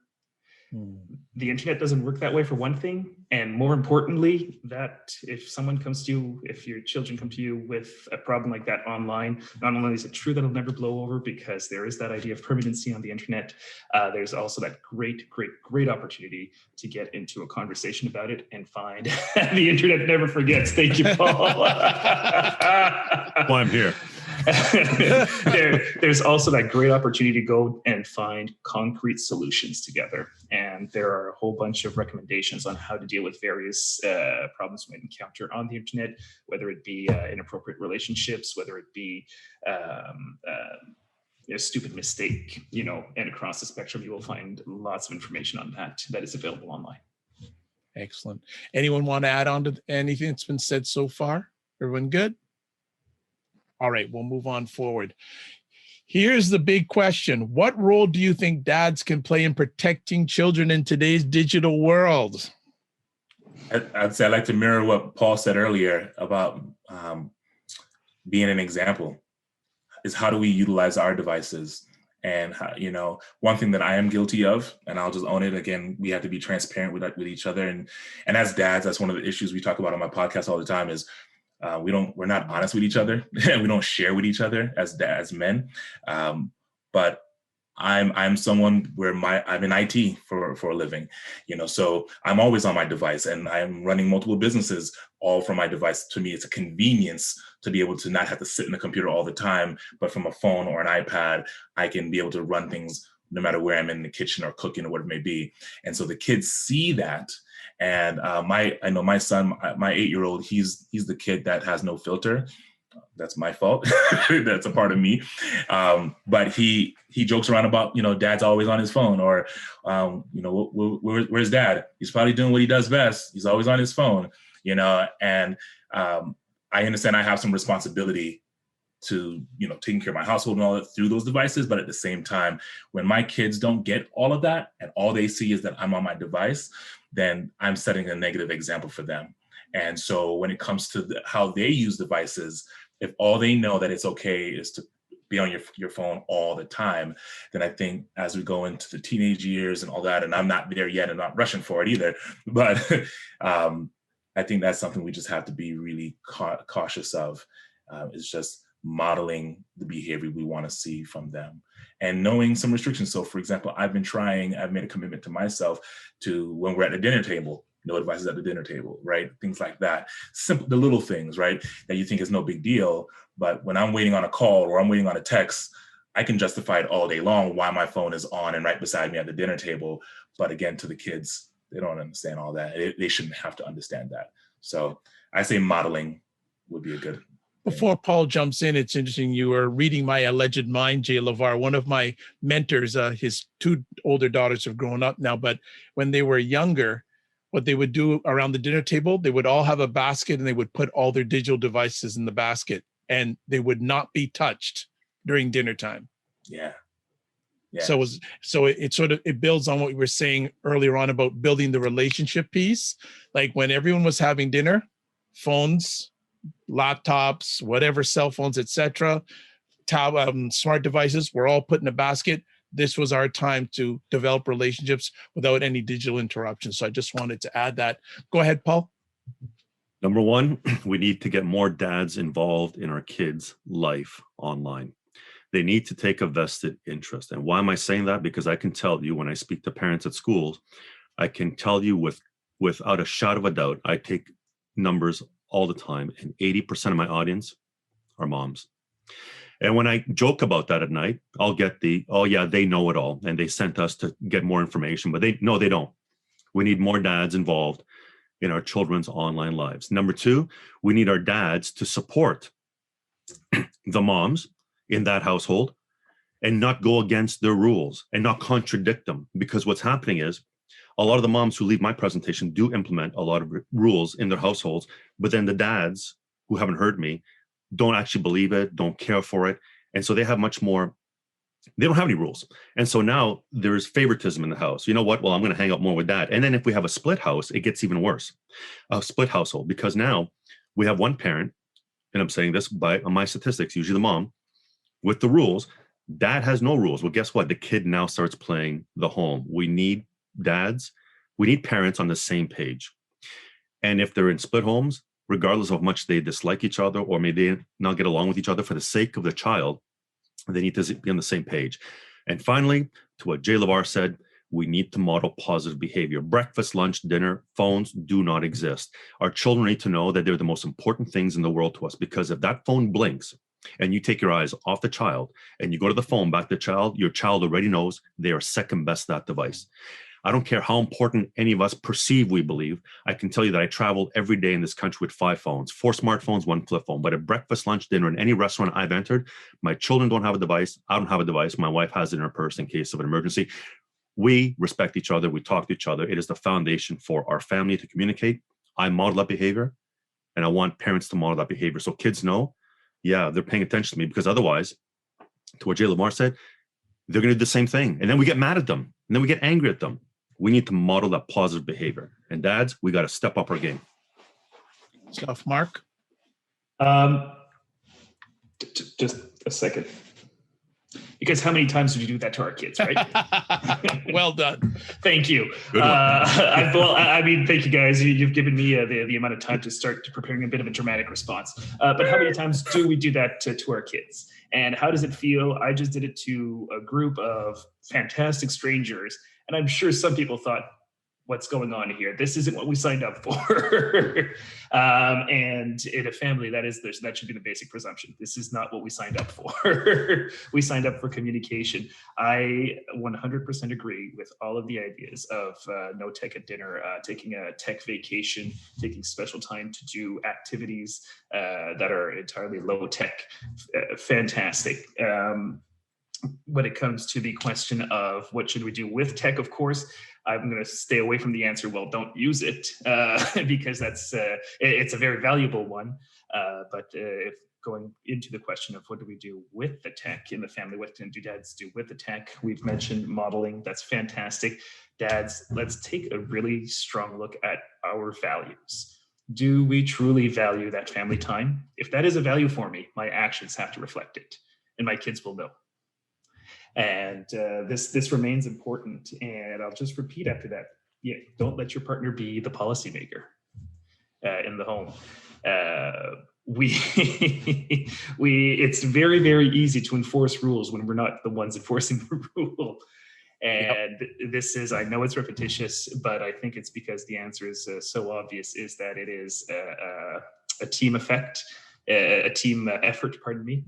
The internet doesn't work that way, for one thing, and more importantly, that if your children come to you with a problem like that online, not only is it true that it'll never blow over because there is that idea of permanency on the internet, there's also that great opportunity to get into a conversation about it and find the internet never forgets. Thank you, Paul. Well, I'm here. There's also that great opportunity to go and find concrete solutions together. And there are a whole bunch of recommendations on how to deal with various problems we might encounter on the internet, whether it be inappropriate relationships, whether it be a stupid mistake, and across the spectrum, you will find lots of information on that is available online. Excellent. Anyone want to add on to anything that's been said so far? Everyone good? All right, we'll move on forward. Here's the big question. What role do you think dads can play in protecting children in today's digital world? I'd say I'd like to mirror what Paul said earlier about being an example. Is how do we utilize our devices? And how, one thing that I am guilty of, and I'll just own it again, we have to be transparent with each other. And as dads, that's one of the issues we talk about on my podcast all the time is we're not honest with each other and we don't share with each other as men. But I'm someone where I'm in IT for a living, so I'm always on my device and I'm running multiple businesses all from my device. To me, it's a convenience to be able to not have to sit in the computer all the time, but from a phone or an iPad, I can be able to run things no matter where I'm in the kitchen or cooking or what it may be. And so the kids see that. And I know my son, my 8-year-old, he's the kid that has no filter. That's my fault. That's a part of me. But he jokes around about, dad's always on his phone or, where's dad? He's probably doing what he does best. He's always on his phone, and I understand I have some responsibility to, taking care of my household and all that through those devices. But at the same time, when my kids don't get all of that and all they see is that I'm on my device, then I'm setting a negative example for them. And so when it comes to how they use devices, if all they know that it's okay is to be on your phone all the time, then I think as we go into the teenage years and all that, and I'm not there yet and not rushing for it either, but I think that's something we just have to be really cautious of. Is just modeling the behavior we want to see from them and knowing some restrictions. So for example, I've made a commitment to myself to, when we're at the dinner table, no devices at the dinner table, right? Things like that. Simple, the little things, right? That you think is no big deal. But when I'm waiting on a call or I'm waiting on a text, I can justify it all day long why my phone is on and right beside me at the dinner table. But again, to the kids, they don't understand all that. They shouldn't have to understand that. So I say modeling would be a good. Before Paul jumps in, it's interesting. You were reading My Alleged Mind, Jay LeVar. One of my mentors, his 2 older daughters have grown up now, but when they were younger, what they would do around the dinner table, they would all have a basket and they would put all their digital devices in the basket and they would not be touched during dinner time. Yeah. So it builds on what we were saying earlier on about building the relationship piece. Like when everyone was having dinner, phones, laptops, whatever, cell phones, etc., smart devices were all put in a basket. this was our time to develop relationships without any digital interruption. So I just wanted to add that. Go ahead, Paul. Number one, we need to get more dads involved in our kids' life online. They need to take a vested interest. And why am I saying that? Because I can tell you when I speak to parents at schools, I can tell you without a shadow of a doubt, I take numbers all the time, and 80% of my audience are moms. And when I joke about that at night, I'll get oh yeah, they know it all, and they sent us to get more information, but they don't. We need more dads involved in our children's online lives. Number two, we need our dads to support the moms in that household and not go against their rules and not contradict them. Because what's happening is a lot of the moms who leave my presentation do implement a lot of rules in their households, but then the dads who haven't heard me don't actually believe it, don't care for it. And so they have much more, they don't have any rules. And so now there's favoritism in the house. You know what? Well, I'm going to hang out more with dad. And then if we have a split house, it gets even worse. A split household, because now we have one parent, and I'm saying this by my statistics, usually the mom, with the rules. Dad has no rules. Well, guess what? The kid now starts playing the home. We need parents on the same page. And if they're in split homes, regardless of how much they dislike each other or maybe not get along with each other, for the sake of the child, they need to be on the same page. And finally, to what Jay LeVar said, we need to model positive behavior. Breakfast, lunch, dinner, phones do not exist. Our children need to know that they're the most important things in the world to us, because if that phone blinks and you take your eyes off the child and you go to the phone back to the child, your child already knows they are second best to that device. I don't care how important any of us perceive we believe. I can tell you that I travel every day in this country with 5 phones, 4 smartphones, 1 flip phone. But at breakfast, lunch, dinner, in any restaurant I've entered, my children don't have a device. I don't have a device. My wife has it in her purse in case of an emergency. We respect each other. We talk to each other. It is the foundation for our family to communicate. I model that behavior, and I want parents to model that behavior. So kids know, yeah, they're paying attention to me, because otherwise, to what Jay LeVar said, they're going to do the same thing. And then we get mad at them. And then we get angry at them. We need to model that positive behavior. And dads, we got to step up our game. Stuff, Mark. Just a second. Because how many times did you do that to our kids, right? Well done. Thank you. Good one. I mean, thank you guys. You've given me the amount of time to start preparing a bit of a dramatic response. But how many times do we do that to our kids? And how does it feel? I just did it to a group of fantastic strangers. And I'm sure some people thought, what's going on here? This isn't what we signed up for. And in a family, that should be the basic presumption. This is not what we signed up for. We signed up for communication. I 100% agree with all of the ideas of no tech at dinner, taking a tech vacation, taking special time to do activities that are entirely low tech. Fantastic. When it comes to the question of what should we do with tech, of course, I'm going to stay away from the answer, well, don't use it, because it's a very valuable one. But if going into the question of what do we do with the tech in the family, what can dads do with the tech? We've mentioned modeling. That's fantastic. Dads, let's take a really strong look at our values. Do we truly value that family time? If that is a value for me, my actions have to reflect it, and my kids will know. And this remains important. And I'll just repeat after that. Yeah, don't let your partner be the policymaker in the home. It's very, very easy to enforce rules when we're not the ones enforcing the rule. And this is, I know it's repetitious, but I think it's because the answer is so obvious, is that it is a team effect, a team effort, pardon me,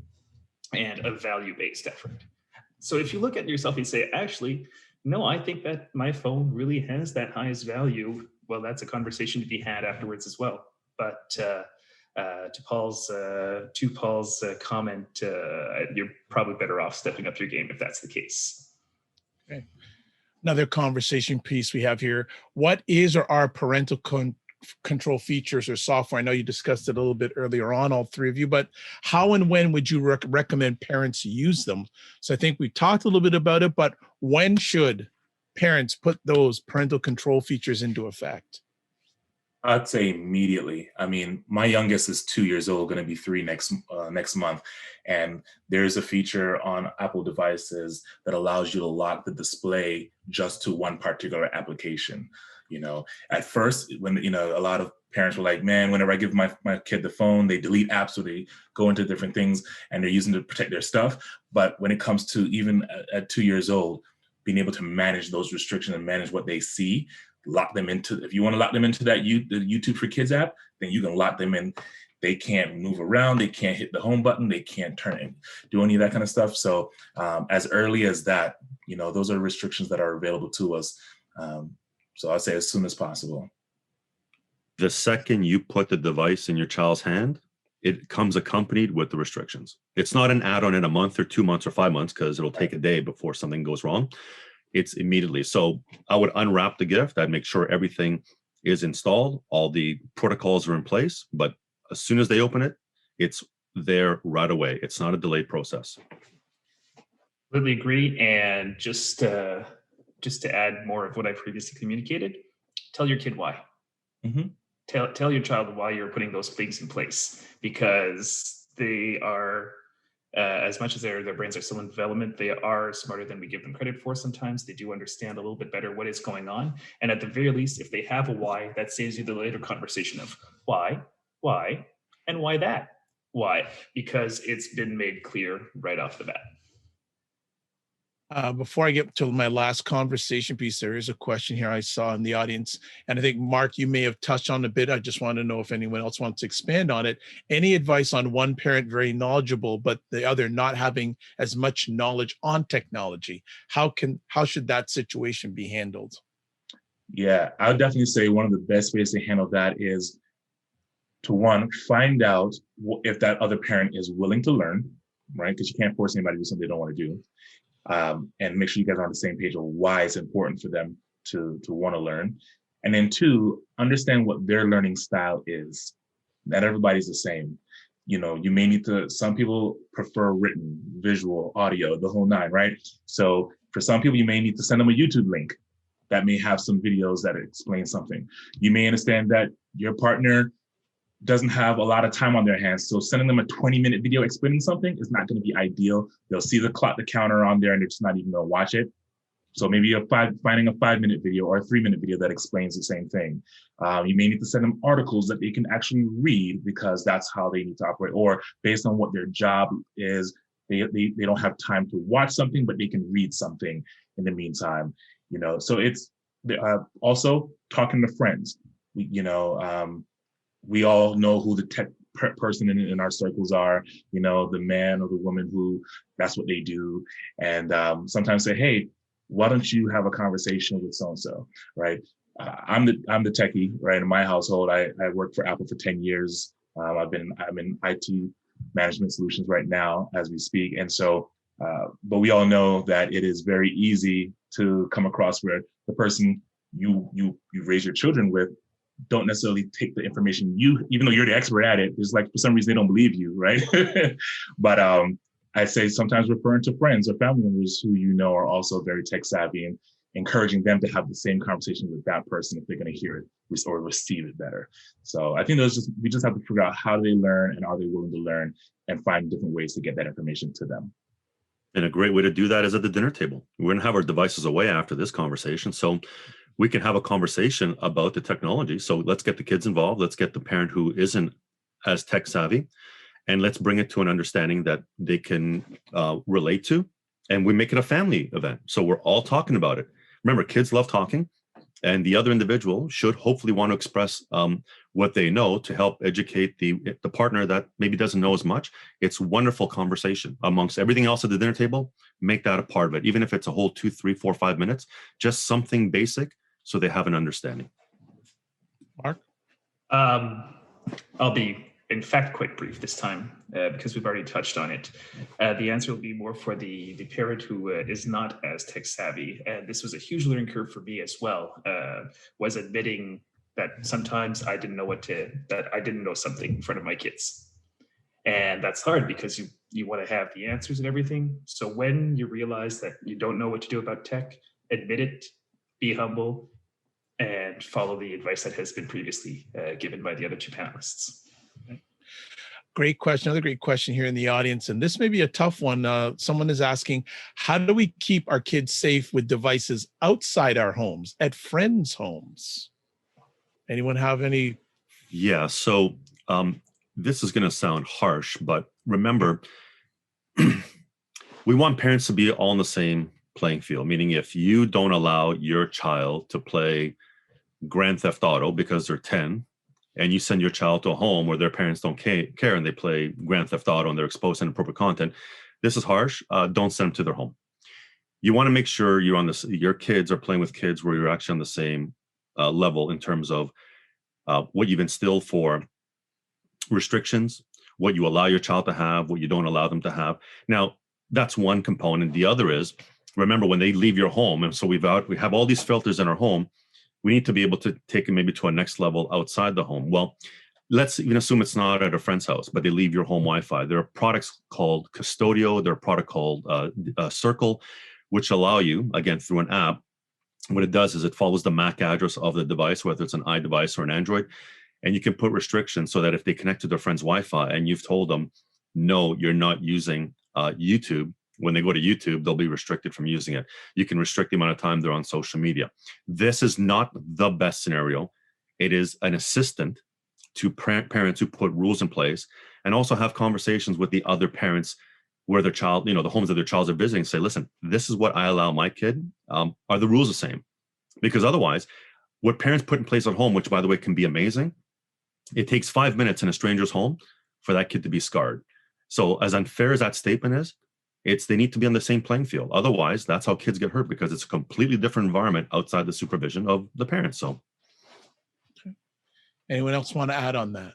and a value-based effort. So if you look at yourself and say, actually, no, I think that my phone really has that highest value, well, that's a conversation to be had afterwards as well. But to Paul's comment, you're probably better off stepping up your game if that's the case. Okay. Another conversation piece we have here. What is or are parental control features or software? I know you discussed it a little bit earlier on, all three of you, but how and when would you recommend parents use them? So I think we talked a little bit about it, but when should parents put those parental control features into effect? I'd say immediately. I mean, my youngest is 2 years old, going to be three next month, and there's a feature on Apple devices that allows you to lock the display just to one particular application. At first, when a lot of parents were like, "Man, whenever I give my kid the phone, they delete apps or they go into different things, and they're using it to protect their stuff." But when it comes to even at 2 years old, being able to manage those restrictions and manage what they see, lock them into, if you want to lock them into the YouTube for Kids app, then you can lock them in. They can't move around, they can't hit the home button, they can't turn and do any of that kind of stuff. So as early as that, those are restrictions that are available to us. So I'd say as soon as possible. The second you put the device in your child's hand, it comes accompanied with the restrictions. It's not an add-on in a month or 2 months or 5 months, because it'll take a day before something goes wrong. It's immediately. So I would unwrap the gift. I'd make sure everything is installed, all the protocols are in place, but as soon as they open it, it's there right away. It's not a delayed process. Completely agree. And just to add more of what I previously communicated, tell your kid why. Mm-hmm. Tell your child why you're putting those things in place, because they are, as much as their brains are still in development, they are smarter than we give them credit for sometimes. They do understand a little bit better what is going on. And at the very least, if they have a why, that saves you the later conversation of why, and why that. Why? Because it's been made clear right off the bat. Before I get to my last conversation piece, there is a question here I saw in the audience. And I think, Mark, you may have touched on a bit. I just want to know if anyone else wants to expand on it. Any advice on one parent very knowledgeable, but the other not having as much knowledge on technology? How should that situation be handled? Yeah, I would definitely say one of the best ways to handle that is to, one, find out if that other parent is willing to learn, right? Because you can't force anybody to do something they don't want to do. And make sure you guys are on the same page of why it's important for them to want to learn. And then two, understand what their learning style is. Not everybody's the same. You may need to, some people prefer written, visual, audio, the whole nine, right? So for some people, you may need to send them a YouTube link that may have some videos that explain something. You may understand that your partner doesn't have a lot of time on their hands. So sending them a 20-minute video explaining something is not going to be ideal. They'll see the counter on there and they're just not even going to watch it. So maybe finding a 5-minute video or a 3-minute video that explains the same thing. You may need to send them articles that they can actually read, because that's how they need to operate. Or based on what their job is, they don't have time to watch something, but they can read something in the meantime. So it's also talking to friends. We all know who the tech person in our circles are, the man or the woman who that's what they do. And sometimes say, hey, why don't you have a conversation with so-and-so, right? I'm the techie, right? In my household, I worked for Apple for 10 years. I'm in IT management solutions right now as we speak. And so, but we all know that it is very easy to come across where the person you raise your children with don't necessarily take the information even though you're the expert at it, it's like for some reason they don't believe you, right? But I say sometimes referring to friends or family members who are also very tech savvy, and encouraging them to have the same conversation with that person if they're going to hear it or receive it better. So I think we just have to figure out how do they learn and are they willing to learn, and find different ways to get that information to them. And a great way to do that is at the dinner table. We're going to have our devices away after this conversation, so we can have a conversation about the technology. So let's get the kids involved. Let's get the parent who isn't as tech savvy, and let's bring it to an understanding that they can relate to. And we make it a family event. So we're all talking about it. Remember, kids love talking, and the other individual should hopefully want to express what they know to help educate the partner that maybe doesn't know as much. It's wonderful conversation amongst everything else at the dinner table. Make that a part of it, even if it's a whole 2, 3, 4, 5 minutes, just something basic so they have an understanding. Mark? I'll be, in fact, quite brief this time because we've already touched on it. The answer will be more for the parent who is not as tech savvy. And this was a huge learning curve for me as well, was admitting that sometimes I didn't know something in front of my kids. And that's hard because you want to have the answers and everything. So when you realize that you don't know what to do about tech, admit it, be humble, and follow the advice that has been previously given by the other two panelists. Great question. Another great question here in the audience. And this may be a tough one. Someone is asking, how do we keep our kids safe with devices outside our homes, at friends' homes? Anyone have any? Yeah. So this is going to sound harsh, but remember, we want parents to be all in the same playing field, meaning if you don't allow your child to play Grand Theft Auto because they're 10, and you send your child to a home where their parents don't care and they play Grand Theft Auto and they're exposed to inappropriate content, this is harsh. Don't send them to their home. You want to make sure you're on this. Your kids are playing with kids where you're actually on the same level in terms of what you've instilled for restrictions, what you allow your child to have, what you don't allow them to have. Now, that's one component. The other is, remember, when they leave your home, and so we have all these filters in our home, we need to be able to take it maybe to a next level outside the home. Well, let's even assume it's not at a friend's house, but they leave your home Wi-Fi. There are products called Custodio. There are a product called Circle, which allow you, again, through an app. What it does is it follows the MAC address of the device, whether it's an iDevice or an Android, and you can put restrictions so that if they connect to their friend's Wi-Fi and you've told them, no, you're not using YouTube, when they go to YouTube, they'll be restricted from using it. You can restrict the amount of time they're on social media. This is not the best scenario. It is an assistant to parents who put rules in place and also have conversations with the other parents where their child, the homes that their child are visiting, say, listen, this is what I allow my kid. Are the rules the same? Because otherwise, what parents put in place at home, which by the way can be amazing, it takes 5 minutes in a stranger's home for that kid to be scarred. So as unfair as that statement is, they need to be on the same playing field. Otherwise, that's how kids get hurt, because it's a completely different environment outside the supervision of the parents. So, anyone else want to add on that?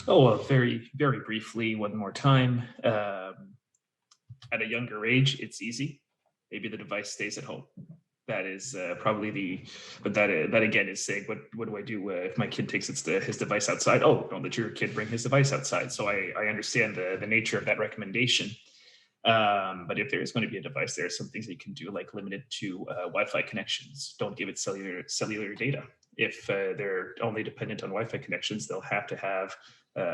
Oh, well, very, very briefly, one more time. At a younger age, it's easy. Maybe the device stays at home. That is probably but that again is saying, what do I do if my kid takes his device outside? Oh, don't let your kid bring his device outside. So I understand the nature of that recommendation. But if there is going to be a device, there are some things that you can do, like limit it to Wi-Fi connections. Don't give it cellular data. If they're only dependent on Wi-Fi connections, they'll have to have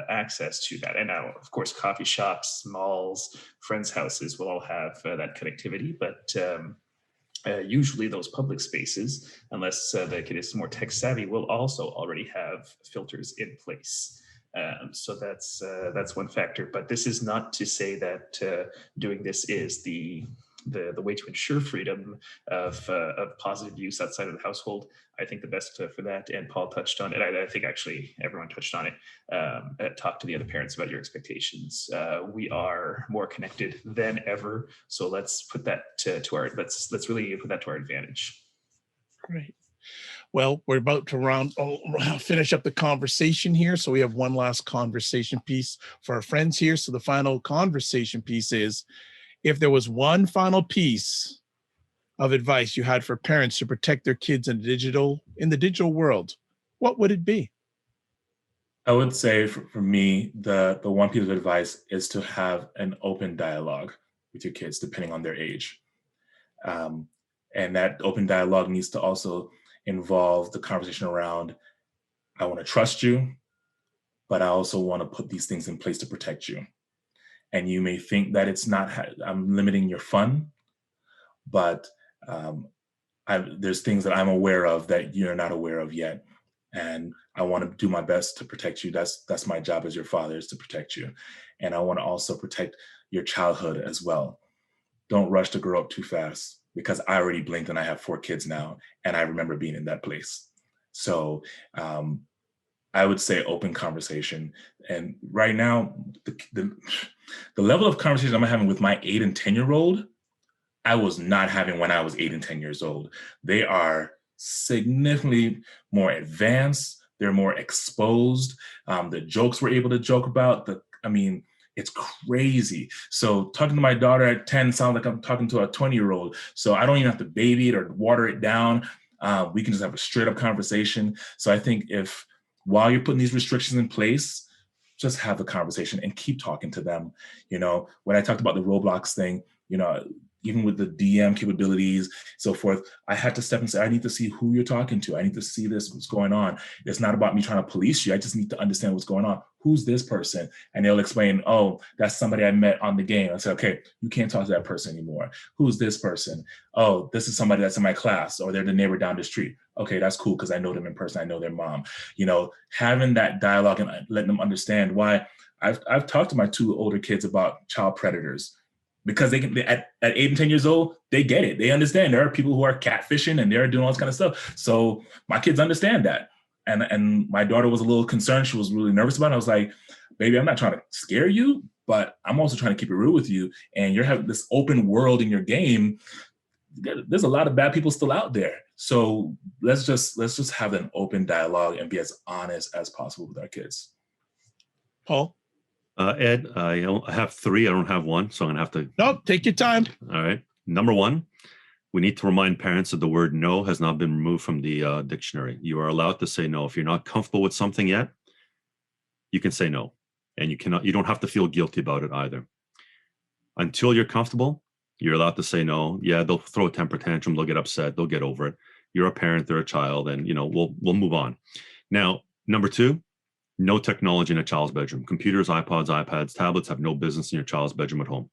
access to that. And now, of course, coffee shops, malls, friends' houses will all have that connectivity. But usually those public spaces, unless the kid is more tech savvy, will also already have filters in place. So that's one factor. But this is not to say that doing this is the way to ensure freedom of positive use outside of the household. I think the best for that, and Paul touched on it, I think actually everyone touched on it, talk to the other parents about your expectations. We are more connected than ever, so let's put that let's really put that to our advantage. Great. Well, we're about to finish up the conversation here. So we have one last conversation piece for our friends here. So the final conversation piece is, if there was one final piece of advice you had for parents to protect their kids in the digital world, what would it be? I would say for me, the one piece of advice is to have an open dialogue with your kids, depending on their age. And that open dialogue needs to also involve the conversation around, I want to trust you, but I also want to put these things in place to protect you. And you may think that it's not, I'm limiting your fun, but there's things that I'm aware of that you're not aware of yet. And I want to do my best to protect you. That's my job as your father, is to protect you. And I want to also protect your childhood as well. Don't rush to grow up too fast, because I already blinked and I have 4 kids now. And I remember being in that place. So I would say open conversation. And right now, the level of conversation I'm having with my 8 and 10-year-old, I was not having when I was 8 and 10 years old. They are significantly more advanced. They're more exposed. The jokes we're able to joke about, it's crazy. So talking to my daughter at 10 sounds like I'm talking to a 20-year-old. So I don't even have to baby it or water it down. We can just have a straight up conversation. So I think while you're putting these restrictions in place, just have the conversation and keep talking to them. When I talked about the Roblox thing, even with the DM capabilities, so forth, I had to step and say, I need to see who you're talking to. I need to see what's going on. It's not about me trying to police you. I just need to understand what's going on. Who's this person? And they'll explain, oh, that's somebody I met on the game. I say, okay, you can't talk to that person anymore. Who's this person? Oh, this is somebody that's in my class, or they're the neighbor down the street. Okay, that's cool because I know them in person. I know their mom. Having that dialogue and letting them understand why. I've talked to my 2 older kids about child predators, because they can, at 8 and 10 years old, they get it. They understand there are people who are catfishing and they're doing all this kind of stuff. So my kids understand that. And my daughter was a little concerned. She was really nervous about it. I was like, baby, I'm not trying to scare you, but I'm also trying to keep it real with you. And you're having this open world in your game. There's a lot of bad people still out there. So let's just have an open dialogue and be as honest as possible with our kids. Paul? Ed, I have 3. I don't have 1, so I'm going to have to. Nope, take your time. All right. Number 1, we need to remind parents that the word no has not been removed from the dictionary. You are allowed to say no. If you're not comfortable with something yet, you can say no. And you don't have to feel guilty about it either. Until you're comfortable, you're allowed to say no. Yeah, they'll throw a temper tantrum. They'll get upset. They'll get over it. You're a parent, they're a child, and we'll move on. Now, number 2, no technology in a child's bedroom. Computers, iPods, iPads, tablets have no business in your child's bedroom at home.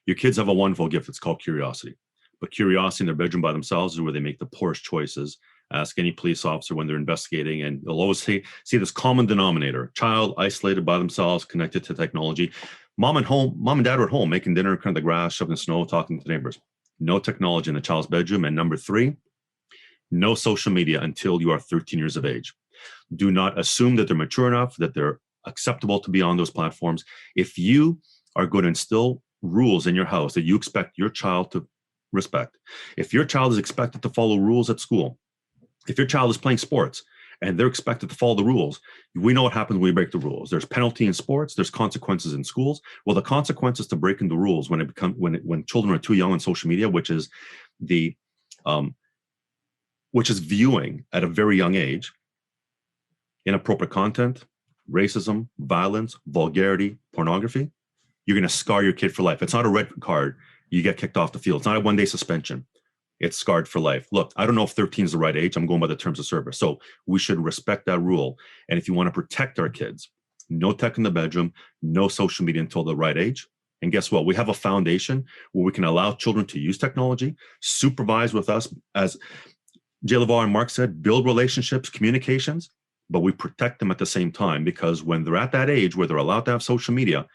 Your kids have a wonderful gift. It's called curiosity. But curiosity in their bedroom by themselves is where they make the poorest choices. Ask any police officer when they're investigating, and they'll always see this common denominator: child isolated by themselves, connected to technology. Mom and dad are at home making dinner, cutting the grass, shoving the snow, talking to neighbors. No technology in the child's bedroom. And number 3, no social media until you are 13 years of age. Do not assume that they're mature enough, that they're acceptable to be on those platforms. If you are going to instill rules in your house that you expect your child to respect, if your child is expected to follow rules at school, if your child is playing sports and they're expected to follow the rules, we know what happens when we break the rules. There's penalty in sports, there's consequences in schools. Well, the consequences to breaking the rules when children are too young on social media, which is viewing at a very young age, inappropriate content, racism, violence, vulgarity, pornography, you're going to scar your kid for life. It's not a red card. You get kicked off the field. It's not a 1-day suspension. It's scarred for life. Look, I don't know if 13 is the right age. I'm going by the terms of service. So we should respect that rule. And if you want to protect our kids, no tech in the bedroom, no social media until the right age. And guess what? We have a foundation where we can allow children to use technology, supervise with us, as Jay LeVar and Mark said, build relationships, communications, but we protect them at the same time, because when they're at that age where they're allowed to have social media,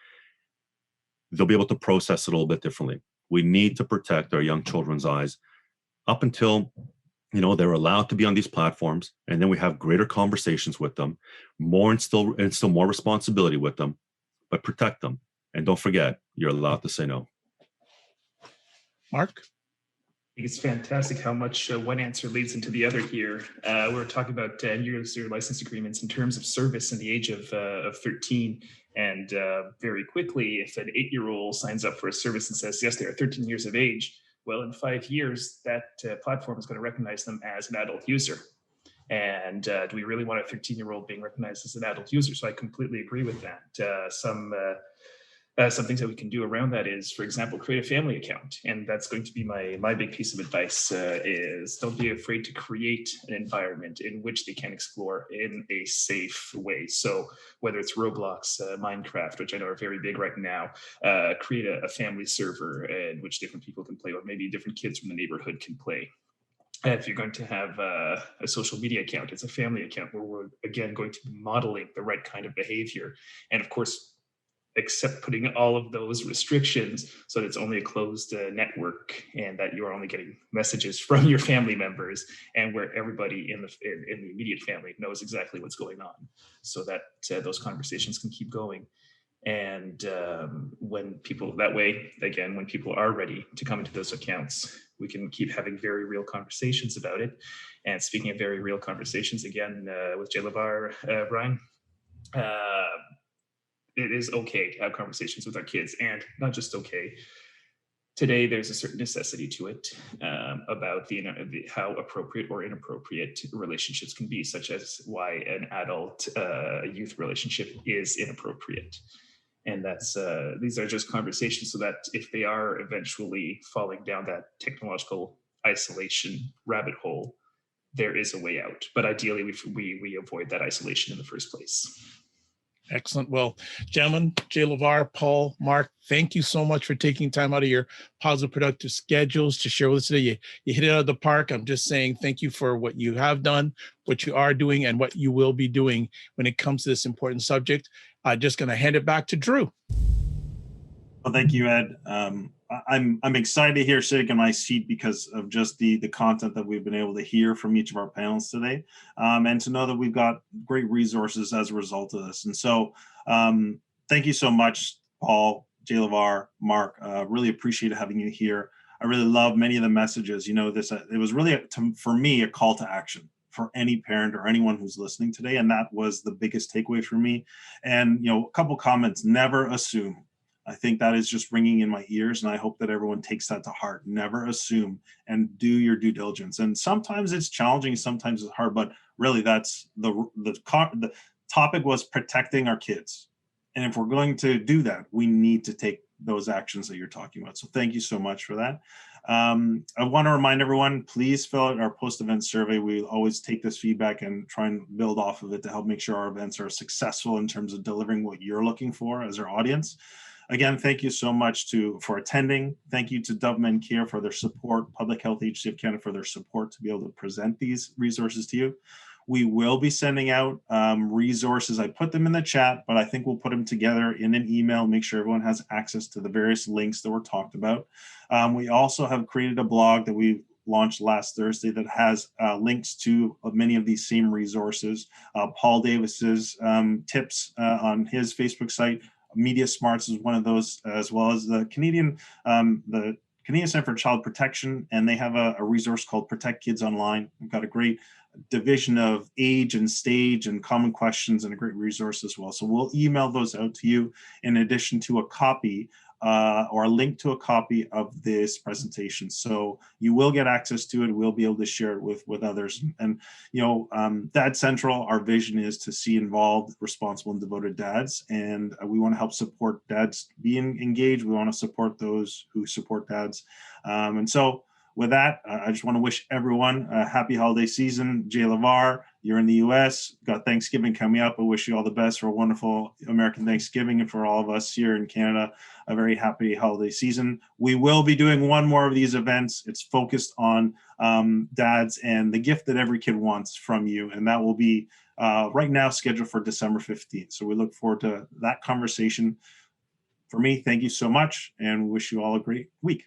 they'll be able to process it a little bit differently. We need to protect our young children's eyes up until they're allowed to be on these platforms, and then we have greater conversations with them, instill more responsibility with them, but protect them. And don't forget, you're allowed to say no. Mark? It's fantastic how much one answer leads into the other here. We're talking about user license agreements in terms of service in the age of 13. And very quickly, if an 8-year-old signs up for a service and says, yes, they are 13 years of age, well, in 5 years, that platform is going to recognize them as an adult user. And do we really want a 13-year-old being recognized as an adult user? So I completely agree with that. Some things that we can do around that is, for example, create a family account. And that's going to be my big piece of advice is don't be afraid to create an environment in which they can explore in a safe way. So whether it's Roblox, Minecraft, which I know are very big right now, create a family server in which different people can play, or maybe different kids from the neighborhood can play. If you're going to have a social media account, it's a family account where we're, again, going to be modeling the right kind of behavior. And of course, except putting all of those restrictions so that it's only a closed network and that you're only getting messages from your family members, and where everybody in the immediate family knows exactly what's going on, so that those conversations can keep going. And when people are ready to come into those accounts, we can keep having very real conversations about it. And speaking of very real conversations, again, with Jay LeVar, Brian, it is okay to have conversations with our kids, and not just okay. Today, there's a certain necessity to it about how appropriate or inappropriate relationships can be, such as why an adult youth relationship is inappropriate. And that's these are just conversations so that if they are eventually falling down that technological isolation rabbit hole, there is a way out. But ideally, we avoid that isolation in the first place. Excellent. Well, gentlemen, Jay LeVar, Paul, Mark, thank you so much for taking time out of your positive, productive schedules to share with us today. You hit it out of the park. I'm just saying thank you for what you have done, what you are doing, and what you will be doing when it comes to this important subject. I'm just going to hand it back to Drew. Well, thank you, Ed. I'm excited to hear sitting in my seat because of just the content that we've been able to hear from each of our panels today, and to know that we've got great resources as a result of this. And so, thank you so much, Paul, Jay LeVar, Mark. Really appreciate having you here. I really love many of the messages. You know, this it was really for me a call to action for any parent or anyone who's listening today, and that was the biggest takeaway for me. And you know, a couple comments: never assume. I think that is just ringing in my ears, and I hope that everyone takes that to heart. Never assume, and do your due diligence. And sometimes it's challenging, sometimes it's hard, but really that's the topic was protecting our kids. And if we're going to do that, we need to take those actions that you're talking about. So thank you so much for that. I want to remind everyone, please fill out our post-event survey. We always take this feedback and try and build off of it to help make sure our events are successful in terms of delivering what you're looking for as our audience. Again, thank you so much for attending. Thank you to Dove Men Care for their support, Public Health Agency of Canada for their support to be able to present these resources to you. We will be sending out resources. I put them in the chat, but I think we'll put them together in an email, make sure everyone has access to the various links that were talked about. We also have created a blog that we launched last Thursday that has links to many of these same resources. Paul Davis's tips on his Facebook site. Media Smarts is one of those, as well as the Canadian Center for Child Protection, and they have a resource called Protect Kids Online. We've got a great division of age and stage and common questions and a great resource as well. So we'll email those out to you in addition to a copy or a link to a copy of this presentation. So you will get access to it. We'll be able to share it with others. And, you know, Dad Central, our vision is to see involved, responsible, and devoted dads. And we want to help support dads being engaged. We want to support those who support dads. And so with that, I just want to wish everyone a happy holiday season. Jay LeVar, you're in the U.S., got Thanksgiving coming up. I wish you all the best for a wonderful American Thanksgiving, and for all of us here in Canada, a very happy holiday season. We will be doing one more of these events. It's focused on dads and the gift that every kid wants from you, and that will be right now scheduled for December 15th. So we look forward to that conversation. For me, thank you so much, and wish you all a great week.